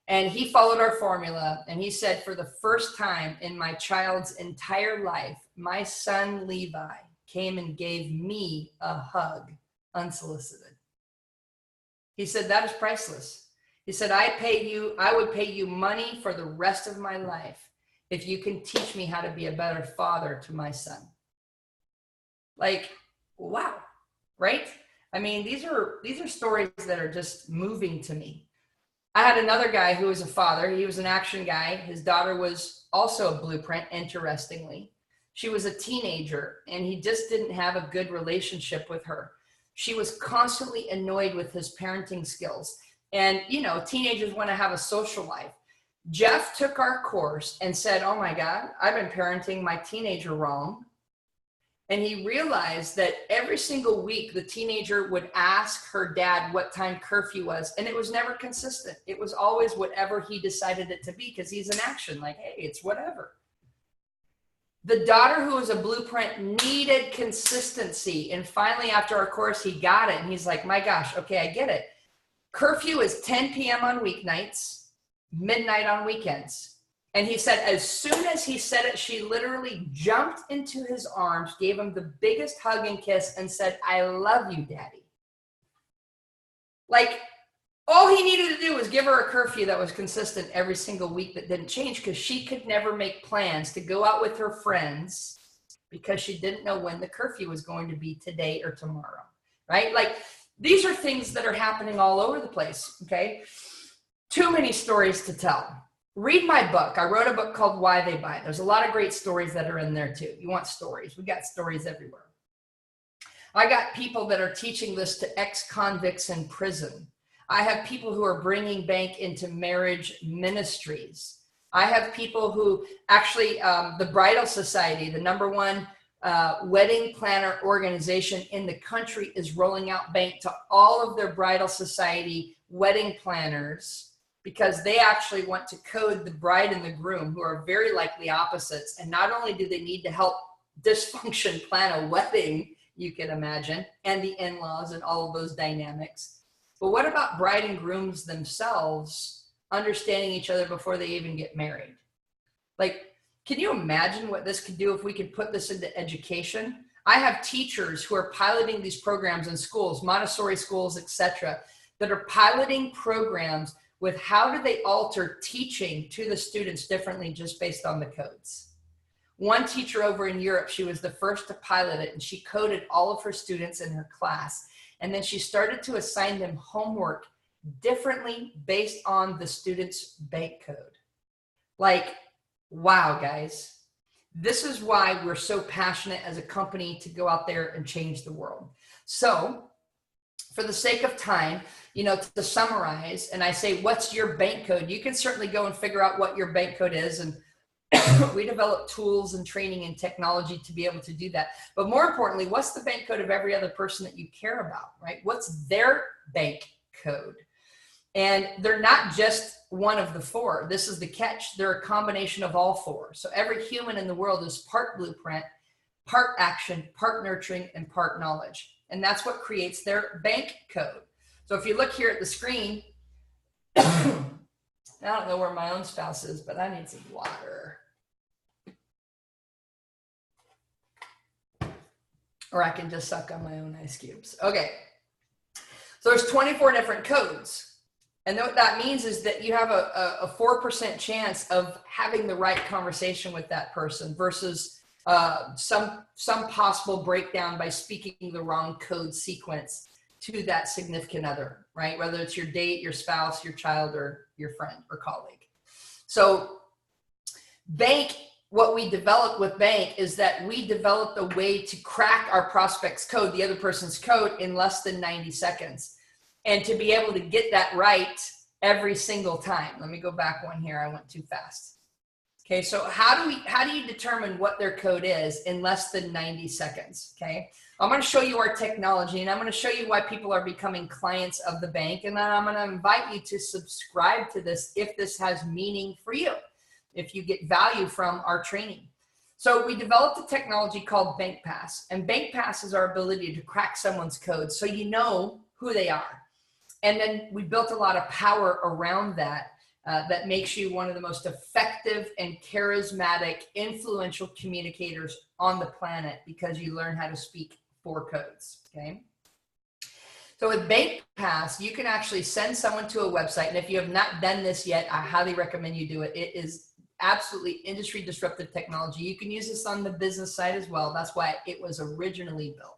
And he followed our formula, and he said, for the first time in my child's entire life, my son Levi came and gave me a hug unsolicited. He said, that is priceless. He said, I would pay you money for the rest of my life if you can teach me how to be a better father to my son. Like, wow, right? I mean, these are stories that are just moving to me. I had another guy who was a father. He was an action guy. His daughter was also a blueprint, interestingly. She was a teenager, and he just didn't have a good relationship with her. She was constantly annoyed with his parenting skills. And, teenagers want to have a social life. Jeff took our course and said, oh my God, I've been parenting my teenager wrong. And he realized that every single week, the teenager would ask her dad what time curfew was. And it was never consistent. It was always whatever he decided it to be, because he's an action, like, hey, it's whatever. The daughter, who was a blueprint, needed consistency. And finally, after our course, he got it. And he's like, my gosh, okay, I get it. Curfew is 10 p.m. on weeknights, midnight on weekends. And he said, as soon as he said it, she literally jumped into his arms, gave him the biggest hug and kiss, and said, I love you, Daddy. Like, all he needed to do was give her a curfew that was consistent every single week, that didn't change, because she could never make plans to go out with her friends because she didn't know when the curfew was going to be, today or tomorrow, right? Like, These are things that are happening all over the place, okay? Too many stories to tell. Read my book. I wrote a book called Why They Buy. There's a lot of great stories that are in there too. You want stories? We got stories everywhere. I got people that are teaching this to ex-convicts in prison. I have people who are bringing bank into marriage ministries. I have people who actually, the Bridal Society, the #1 wedding planner organization in the country, is rolling out bank to all of their Bridal Society wedding planners, because they actually want to code the bride and the groom, who are very likely opposites. And not only do they need to help dysfunction plan a wedding, you can imagine, and the in-laws and all of those dynamics, but what about bride and grooms themselves understanding each other before they even get married? Like, can you imagine what this could do if we could put this into education? I have teachers who are piloting these programs in schools, Montessori schools, etc., that are piloting programs with how do they alter teaching to the students differently just based on the codes. One teacher over in Europe, she was the first to pilot it, and she coded all of her students in her class. And then she started to assign them homework differently based on the student's bank code. Like, wow, guys. This is why we're so passionate as a company to go out there and change the world. So for the sake of time, you know, to summarize, and I say, what's your bank code? You can certainly go and figure out what your bank code is, and we develop tools and training and technology to be able to do that. But more importantly, what's the bank code of every other person that you care about, right? What's their bank code? And they're not just one of the four. This is the catch. They're a combination of all four. So every human in the world is part blueprint, part action, part nurturing, and part knowledge. And that's what creates their bank code. So if you look here at the screen, I don't know where my own spouse is, but I need some water. Or I can just suck on my own ice cubes. Okay. So there's 24 different codes. And what that means is that you have a 4% chance of having the right conversation with that person versus some possible breakdown by speaking the wrong code sequence to that significant other, right? Whether it's your date, your spouse, your child, or your friend or colleague. So bank, what we developed with bank is that we developed a way to crack our prospect's code, the other person's code, in less than 90 seconds. And to be able to get that right every single time. Let me go back one here. I went too fast. Okay, so how do you determine what their code is in less than 90 seconds? Okay, I'm going to show you our technology, and I'm going to show you why people are becoming clients of the bank, and then I'm going to invite you to subscribe to this if this has meaning for you, if you get value from our training. So we developed a technology called BankPass, and BankPass is our ability to crack someone's code so you know who they are. And then we built a lot of power around that. That makes you one of the most effective and charismatic, influential communicators on the planet because you learn how to speak 4 codes, okay? So with BankPass, you can actually send someone to a website, and if you have not done this yet, I highly recommend you do it. It is absolutely industry disruptive technology. You can use this on the business side as well. That's why it was originally built,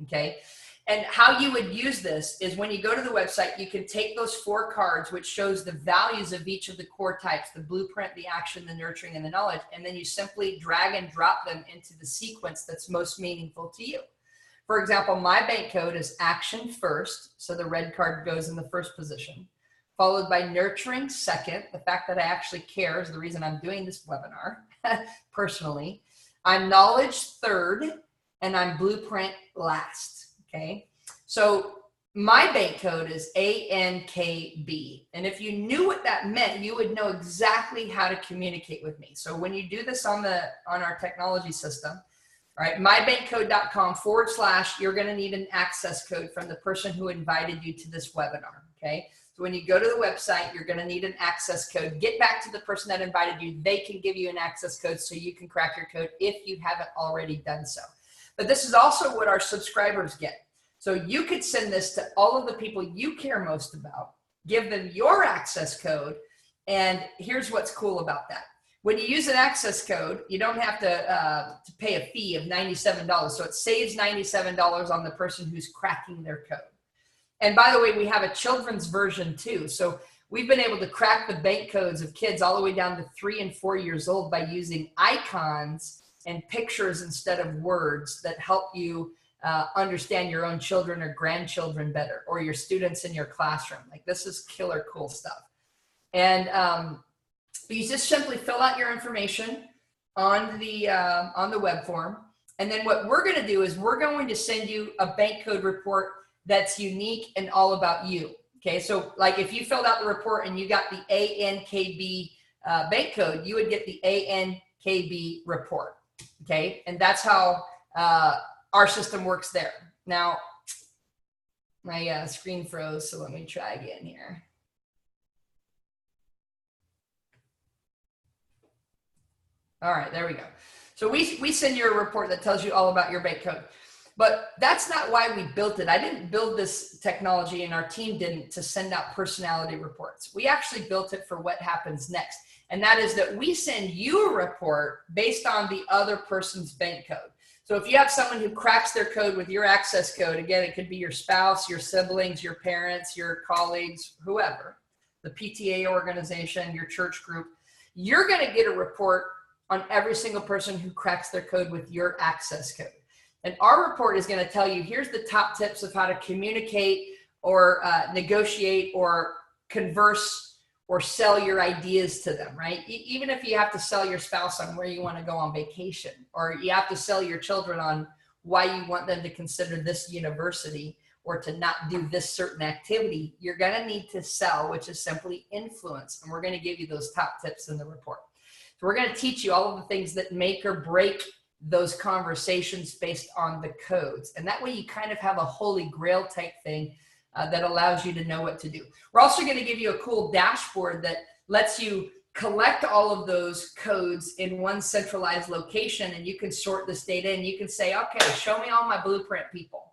okay? And how you would use this is when you go to the website, you can take those 4 cards, which shows the values of each of the core types, the blueprint, the action, the nurturing, and the knowledge. And then you simply drag and drop them into the sequence that's most meaningful to you. For example, my bank code is action first. So the red card goes in the first position, followed by nurturing second. The fact that I actually care is the reason I'm doing this webinar personally. I'm knowledge third, and I'm blueprint last. Okay, so my bank code is ANKB. And if you knew what that meant, you would know exactly how to communicate with me. So when you do this on our technology system, all right, mybankcode.com/, you're going to need an access code from the person who invited you to this webinar. Okay, so when you go to the website, you're going to need an access code. Get back to the person that invited you. They can give you an access code so you can crack your code if you haven't already done so. But this is also what our subscribers get. So you could send this to all of the people you care most about, give them your access code, and here's what's cool about that. When you use an access code, you don't have to pay a fee of $97. So it saves $97 on the person who's cracking their code. And by the way, we have a children's version too. So we've been able to crack the bank codes of kids all the way down to 3 and 4 years old by using icons and pictures instead of words that help you understand your own children or grandchildren better, or your students in your classroom. Like, this is killer cool stuff. And you just simply fill out your information on the web form. And then what we're going to do is we're going to send you a bank code report that's unique and all about you. Okay, so like if you filled out the report and you got the ANKB bank code, you would get the ANKB report. Okay, and that's how our system works there. Now, my screen froze, so let me try again here. All right, there we go. So we send you a report that tells you all about your bank code. But that's not why we built it. I didn't build this technology, and our team didn't, to send out personality reports. We actually built it for what happens next. And that is that we send you a report based on the other person's bank code. So if you have someone who cracks their code with your access code, again, it could be your spouse, your siblings, your parents, your colleagues, whoever, the PTA organization, your church group, you're going to get a report on every single person who cracks their code with your access code. And our report is going to tell you, here's the top tips of how to communicate or negotiate or converse or sell your ideas to them, right? Even if you have to sell your spouse on where you want to go on vacation, or you have to sell your children on why you want them to consider this university or to not do this certain activity, you're going to need to sell, which is simply influence. And we're going to give you those top tips in the report. So we're going to teach you all of the things that make or break those conversations based on the codes. And that way you kind of have a holy grail type thing that allows you to know what to do. We're also going to give you a cool dashboard that lets you collect all of those codes in one centralized location, and you can sort this data and you can say, okay, show me all my blueprint people.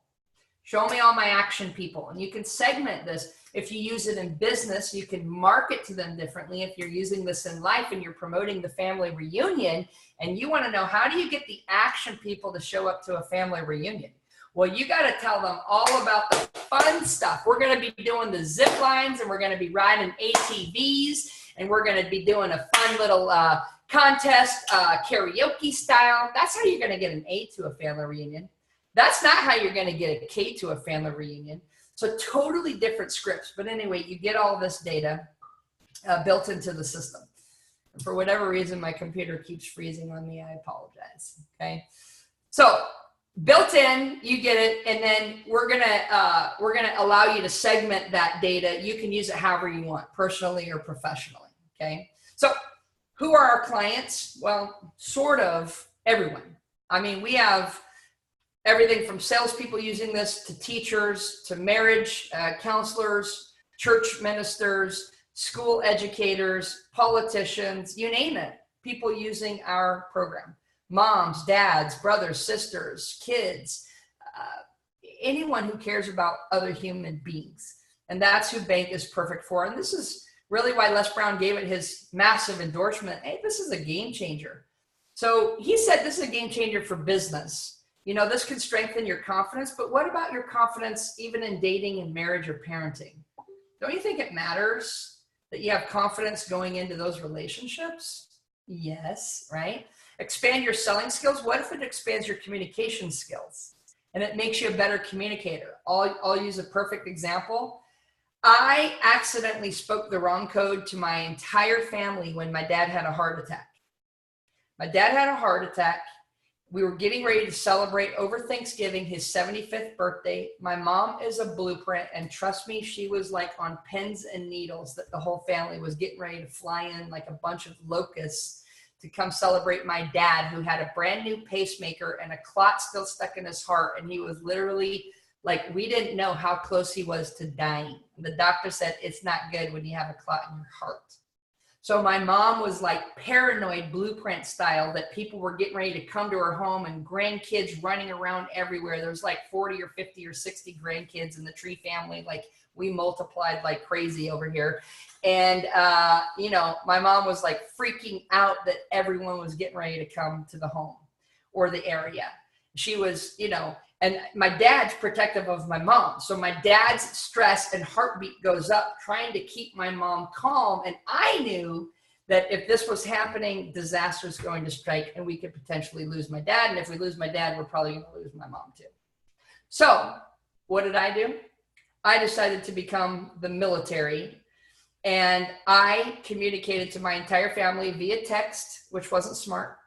Show me all my action people. And you can segment this. If you use it in business, you can market to them differently. If you're using this in life and you're promoting the family reunion and you want to know, how do you get the action people to show up to a family reunion? Well, you got to tell them all about the fun stuff. We're going to be doing the zip lines, and we're going to be riding ATVs, and we're going to be doing a fun little contest, karaoke style. That's how you're going to get an A to a family reunion. That's not how you're going to get a K to a family reunion. So totally different scripts. But anyway, you get all this data built into the system. And for whatever reason, my computer keeps freezing on me. I apologize. Okay. So built in, you get it. And then we're going to allow you to segment that data. You can use it however you want, personally or professionally. Okay. So who are our clients? Well, sort of everyone. I mean, we have everything from salespeople using this to teachers to marriage counselors, church ministers, school educators, politicians, you name it. People using our program. Moms, dads, brothers, sisters, kids, anyone who cares about other human beings. And that's who Bank is perfect for. And this is really why Les Brown gave it his massive endorsement. Hey, this is a game changer. So he said this is a game changer for business. You know, this can strengthen your confidence, but what about your confidence even in dating and marriage or parenting? Don't you think it matters that you have confidence going into those relationships? Yes, right? Expand your selling skills. What if it expands your communication skills and it makes you a better communicator? I'll use a perfect example. I accidentally spoke the wrong code to my entire family when my dad had a heart attack. My dad had a heart attack. We were getting ready to celebrate over Thanksgiving his 75th birthday. My mom is a blueprint, and trust me, she was like on pins and needles that the whole family was getting ready to fly in like a bunch of locusts to come celebrate my dad, who had a brand new pacemaker and a clot still stuck in his heart. And he was literally like, we didn't know how close he was to dying. And the doctor said, it's not good when you have a clot in your heart. So my mom was like paranoid blueprint style that people were getting ready to come to her home and grandkids running around everywhere. There was like 40 or 50 or 60 grandkids in the Tree family. Like, we multiplied like crazy over here. And, you know, my mom was like freaking out that everyone was getting ready to come to the home or the area. She was, you know, And my dad's protective of my mom. So my dad's stress and heartbeat goes up trying to keep my mom calm. And I knew that if this was happening, disaster is going to strike and we could potentially lose my dad. And if we lose my dad, we're probably going to lose my mom too. So what did I do? I decided to become the military, and I communicated to my entire family via text, which wasn't smart.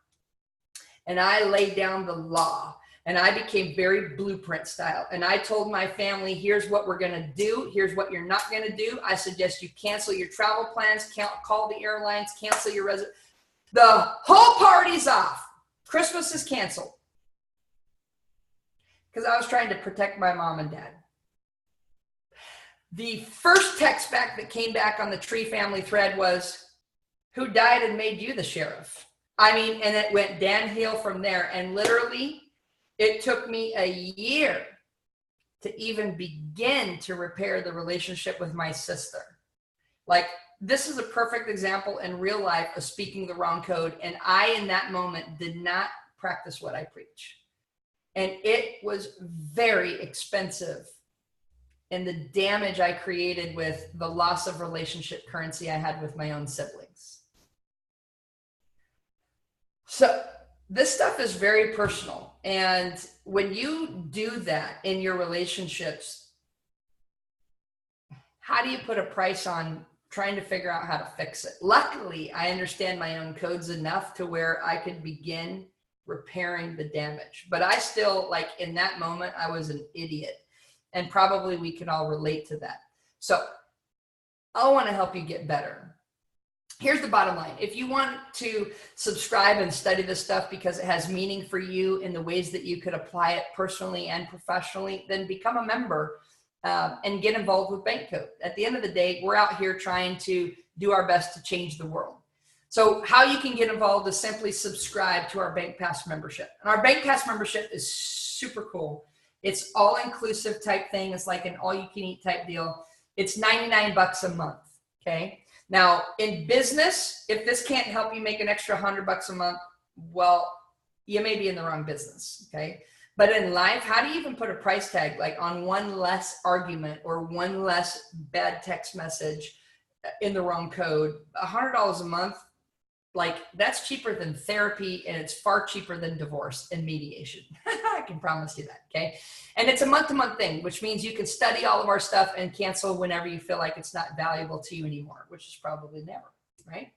And I laid down the law. And I became very blueprint style. And I told my family, here's what we're going to do. Here's what you're not going to do. I suggest you cancel your travel plans, call the airlines, cancel your reservation. The whole party's off. Christmas is canceled. Because I was trying to protect my mom and dad. The first text back that came back on the Tree family thread was, who died and made you the sheriff? I mean, and it went downhill from there. And literally, it took me a year to even begin to repair the relationship with my sister. Like, this is a perfect example in real life of speaking the wrong code. And I, in that moment, did not practice what I preach. And it was very expensive in the damage I created with the loss of relationship currency I had with my own siblings. So this stuff is very personal. And when you do that in your relationships, how do you put a price on trying to figure out how to fix it? Luckily, I understand my own codes enough to where I could begin repairing the damage. But I still, like, in that moment, I was an idiot. And probably we can all relate to that. So I want to help you get better. Here's the bottom line. If you want to subscribe and study this stuff because it has meaning for you in the ways that you could apply it personally and professionally, then become a member and get involved with Bank Code. At the end of the day, we're out here trying to do our best to change the world. So how you can get involved is simply subscribe to our Bank Pass membership. And our Bank Pass membership is super cool. It's all-inclusive type thing. It's like an all-you-can-eat type deal. It's $99 a month, okay? Now, in business, if this can't help you make an extra $100 a month, well, you may be in the wrong business, okay? But in life, how do you even put a price tag like on one less argument or one less bad text message in the wrong code? $100 a month, like, that's cheaper than therapy, and it's far cheaper than divorce and mediation. I can promise you that, okay? And it's a month-to-month thing, which means you can study all of our stuff and cancel whenever you feel like it's not valuable to you anymore, which is probably never, right?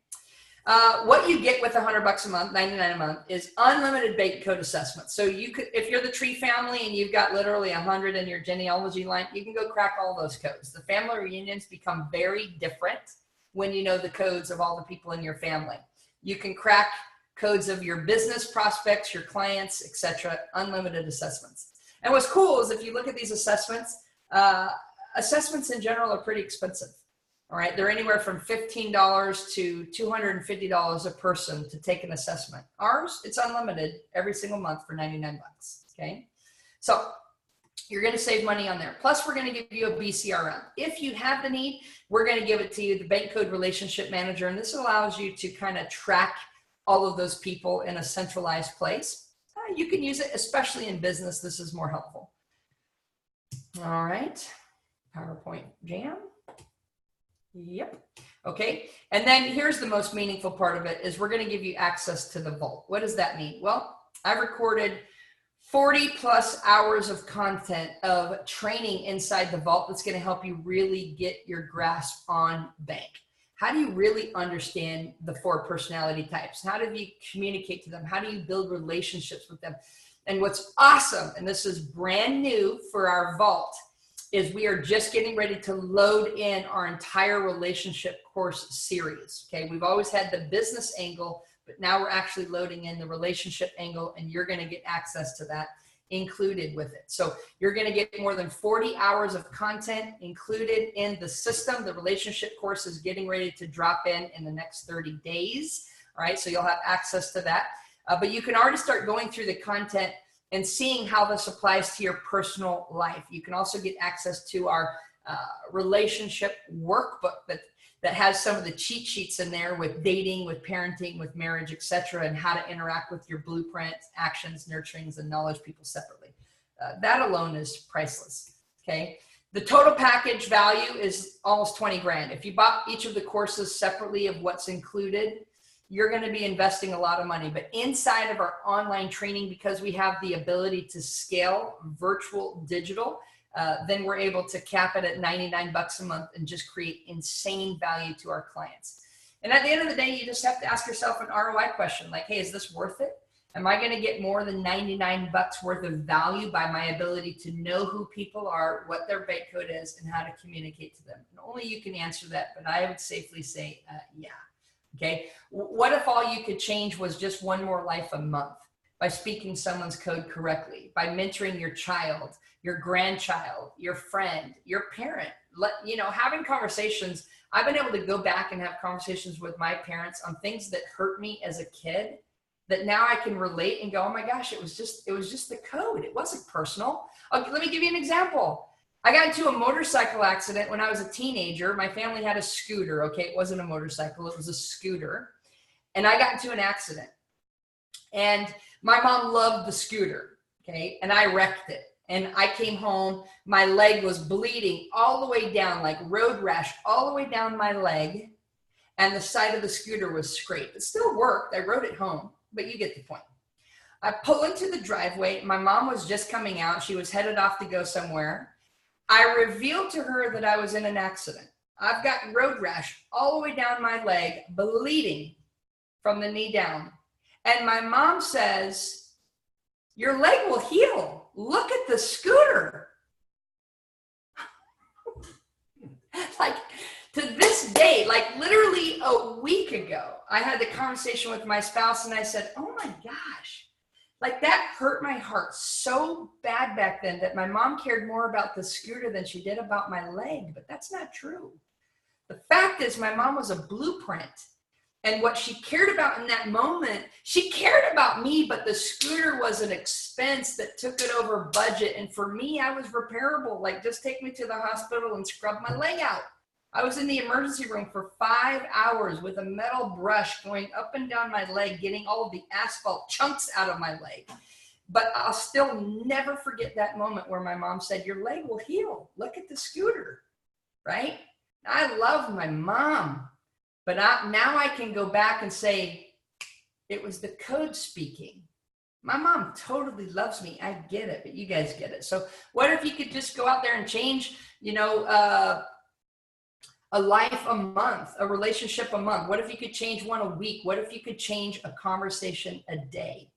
What you get with $100 a month, $99 a month, is unlimited Bank Code assessments. So you could, if you're the Tree family and you've got literally 100 in your genealogy line, you can go crack all those codes. The family reunions become very different when you know the codes of all the people in your family. You can crack codes of your business prospects, your clients, etc. Unlimited assessments. And what's cool is if you look at these assessments, assessments in general are pretty expensive. All right, they're anywhere from $15 to $250 a person to take an assessment. Ours, it's unlimited every single month for $99. Okay, so you're going to save money on there. Plus, we're going to give you a BCRM. If you have the need, we're going to give it to you, the Bank Code Relationship Manager. And this allows you to kind of track all of those people in a centralized place. You can use it, especially in business. This is more helpful. All right. PowerPoint jam. Yep. Okay. And then here's the most meaningful part of it is we're going to give you access to the vault. What does that mean? Well, I recorded 40 plus hours of content of training inside the vault that's going to help you really get your grasp on bank. How do you really understand the 4 personality types? How do you communicate to them? How do you build relationships with them? And what's awesome, and this is brand new for our vault, is we are just getting ready to load in our entire relationship course series. Okay, we've always had the business angle, but now we're actually loading in the relationship angle, and you're going to get access to that included with it. So you're going to get more than 40 hours of content included in the system. The relationship course is getting ready to drop in the next 30 days. All right, so you'll have access to that. But you can already start going through the content and seeing how this applies to your personal life. You can also get access to our relationship workbook that has some of the cheat sheets in there with dating, with parenting, with marriage, etc., and how to interact with your blueprint, actions, nurturings, and knowledge people separately. that alone is priceless. Okay. The total package value is almost 20 grand. If you bought each of the courses separately of what's included, you're going to be investing a lot of money. But inside of our online training, because we have the ability to scale virtual digital, then we're able to cap it at 99 bucks a month and just create insane value to our clients. And at the end of the day, you just have to ask yourself an ROI question like, hey, is this worth it? Am I going to get more than 99 bucks worth of value by my ability to know who people are, what their bank code is, and how to communicate to them? And only you can answer that, but I would safely say, yeah. Okay. What if all you could change was just one more life a month by speaking someone's code correctly, by mentoring your child, your grandchild, your friend, your parent, having conversations. I've been able to go back and have conversations with my parents on things that hurt me as a kid that now I can relate and go, oh my gosh, it was just the code. It wasn't personal. Okay, let me give you an example. I got into a motorcycle accident when I was a teenager. My family had a scooter. Okay. It wasn't a motorcycle. It was a scooter. And I got into an accident and my mom loved the scooter. Okay. And I wrecked it. And I came home, my leg was bleeding all the way down, like road rash, all the way down my leg. And the side of the scooter was scraped. It still worked. I rode it home, but you get the point. I pull into the driveway. My mom was just coming out. She was headed off to go somewhere. I revealed to her that I was in an accident. I've got road rash all the way down my leg, bleeding from the knee down. And my mom says, your leg will heal. Look at the scooter. Like to this day, like literally a week ago, I had the conversation with my spouse and I said, oh my gosh, like that hurt my heart so bad back then that my mom cared more about the scooter than she did about my leg, but that's not true. The fact is my mom was a blueprint. And what she cared about in that moment, she cared about me, but the scooter was an expense that took it over budget. And for me, I was repairable. Like just take me to the hospital and scrub my leg out. I was in the emergency room for 5 hours with a metal brush going up and down my leg, getting all of the asphalt chunks out of my leg. But I'll still never forget that moment where my mom said, your leg will heal. Look at the scooter, right? I love my mom. But now I can go back and say, it was the code speaking. My mom totally loves me. I get it, but you guys get it. So what if you could just go out there and change, a life a month, a relationship a month? What if you could change one a week? What if you could change a conversation a day?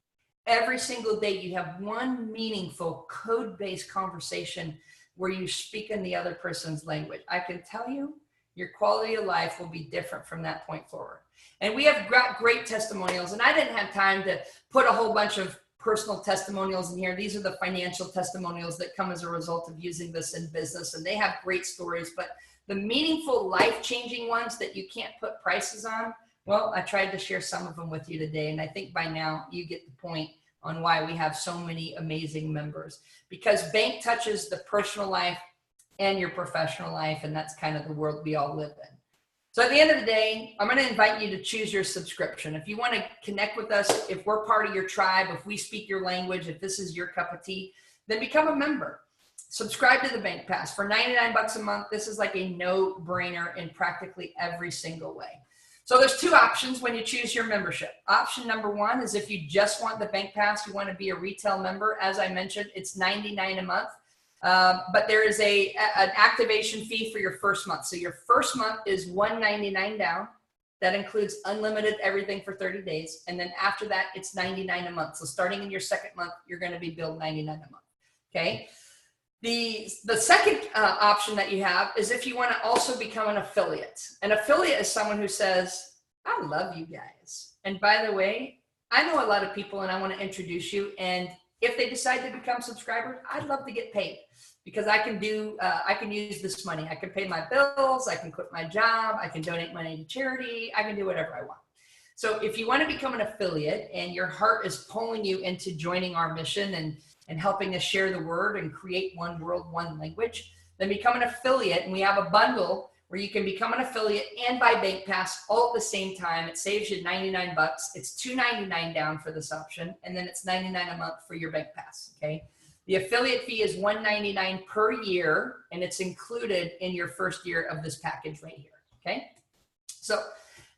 Every single day you have one meaningful code-based conversation where you speak in the other person's language. I can tell you, your quality of life will be different from that point forward. And we have got great testimonials, and I didn't have time to put a whole bunch of personal testimonials in here. These are the financial testimonials that come as a result of using this in business, and they have great stories, but the meaningful, life-changing ones that you can't put prices on, well, I tried to share some of them with you today, and I think by now you get the point on why we have so many amazing members, because bank touches the personal life and your professional life, and that's kind of the world we all live in. So at the end of the day, I'm going to invite you to choose your subscription. If you want to connect with us, if we're part of your tribe, if we speak your language, if this is your cup of tea, then become a member. Subscribe to the Bank Pass for 99 bucks a month. This is like a no-brainer in practically every single way. So there's two options when you choose your membership. Option number one is if you just want the Bank Pass, you want to be a retail member. As I mentioned, it's $99 a month. But there is an activation fee for your first month. So your first month is $199 down. That includes unlimited everything for 30 days. And then after that, it's $99 a month. So starting in your second month, you're going to be billed $99 a month. Okay. The second option that you have is if you want to also become an affiliate. An affiliate is someone who says, I love you guys. And by the way, I know a lot of people and I want to introduce you. And if they decide to become subscribers, I'd love to get paid because I can use this money. I can pay my bills. I can quit my job. I can donate money to charity. I can do whatever I want. So if you want to become an affiliate and your heart is pulling you into joining our mission and helping us share the word and create one world, one language, then become an affiliate. And we have a bundle where you can become an affiliate and buy Bank Pass all at the same time. It saves you 99 bucks. It's $299 down for this option. And then it's $99 a month for your Bank Pass. Okay. The affiliate fee is $199 per year, and it's included in your first year of this package right here, okay? So,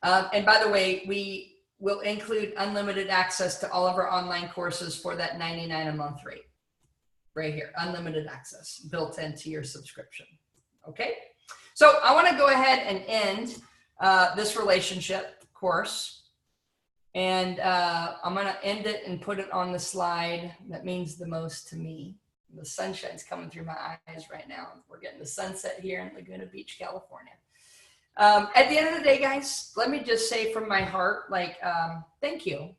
and by the way, we will include unlimited access to all of our online courses for that $99 a month rate. Right here, unlimited access built into your subscription, okay? So I wanna go ahead and end this relationship course. And I'm gonna end it and put it on the slide that means the most to me. The sunshine's coming through my eyes right now. We're getting the sunset here in Laguna Beach, California. At the end of the day, guys, let me just say from my heart, like, thank you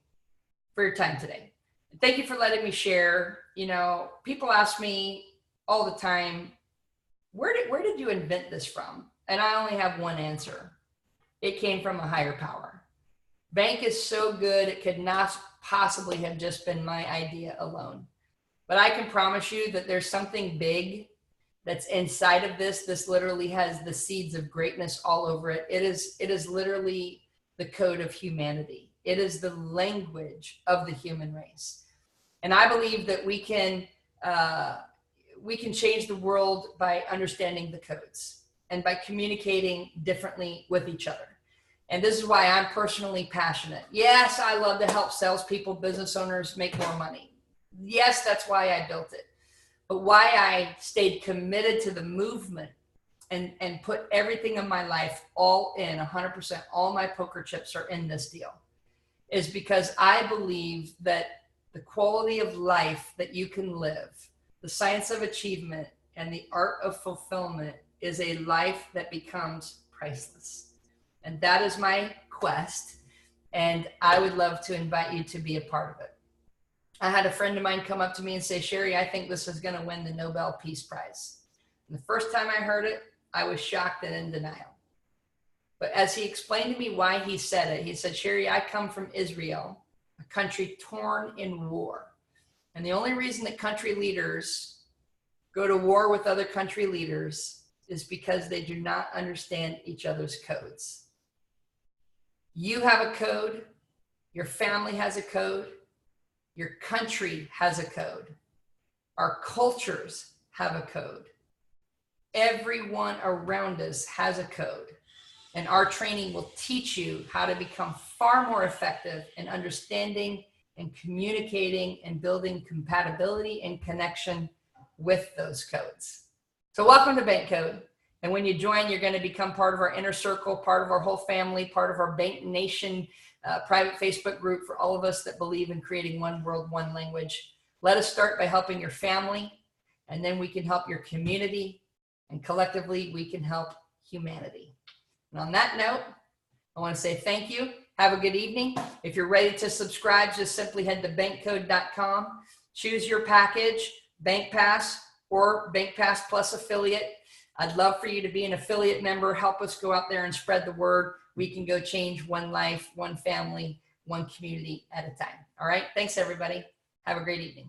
for your time today. Thank you for letting me share. You know, people ask me all the time, where did you invent this from? And I only have one answer. It came from a higher power. Bank is so good, it could not possibly have just been my idea alone. But I can promise you that there's something big that's inside of this. This literally has the seeds of greatness all over it. It is literally the code of humanity. It is the language of the human race. And I believe that we can change the world by understanding the codes and by communicating differently with each other. And this is why I'm personally passionate. Yes, I love to help salespeople, business owners make more money. Yes, that's why I built it. But why I stayed committed to the movement and put everything in my life all in, 100%, all my poker chips are in this deal, is because I believe that the quality of life that you can live, the science of achievement, and the art of fulfillment is a life that becomes priceless. And that is my quest. And I would love to invite you to be a part of it. I had a friend of mine come up to me and say, Sherry, I think this is going to win the Nobel Peace Prize. And the first time I heard it, I was shocked and in denial. But as he explained to me why he said it, he said, Sherry, I come from Israel, a country torn in war. And the only reason that country leaders go to war with other country leaders is because they do not understand each other's codes. You have a code, your family has a code, your country has a code, our cultures have a code. Everyone around us has a code. And our training will teach you how to become far more effective in understanding and communicating and building compatibility and connection with those codes. So welcome to Bank Code. And when you join, you're going to become part of our inner circle, part of our whole family, part of our Bank Nation private Facebook group for all of us that believe in creating one world, one language. Let us start by helping your family, and then we can help your community, and collectively we can help humanity. And on that note, I want to say thank you. Have a good evening. If you're ready to subscribe, just simply head to bankcode.com. Choose your package, Bank Pass or Bank Pass Plus affiliate. I'd love for you to be an affiliate member. Help us go out there and spread the word. We can go change one life, one family, one community at a time. All right. Thanks, everybody. Have a great evening.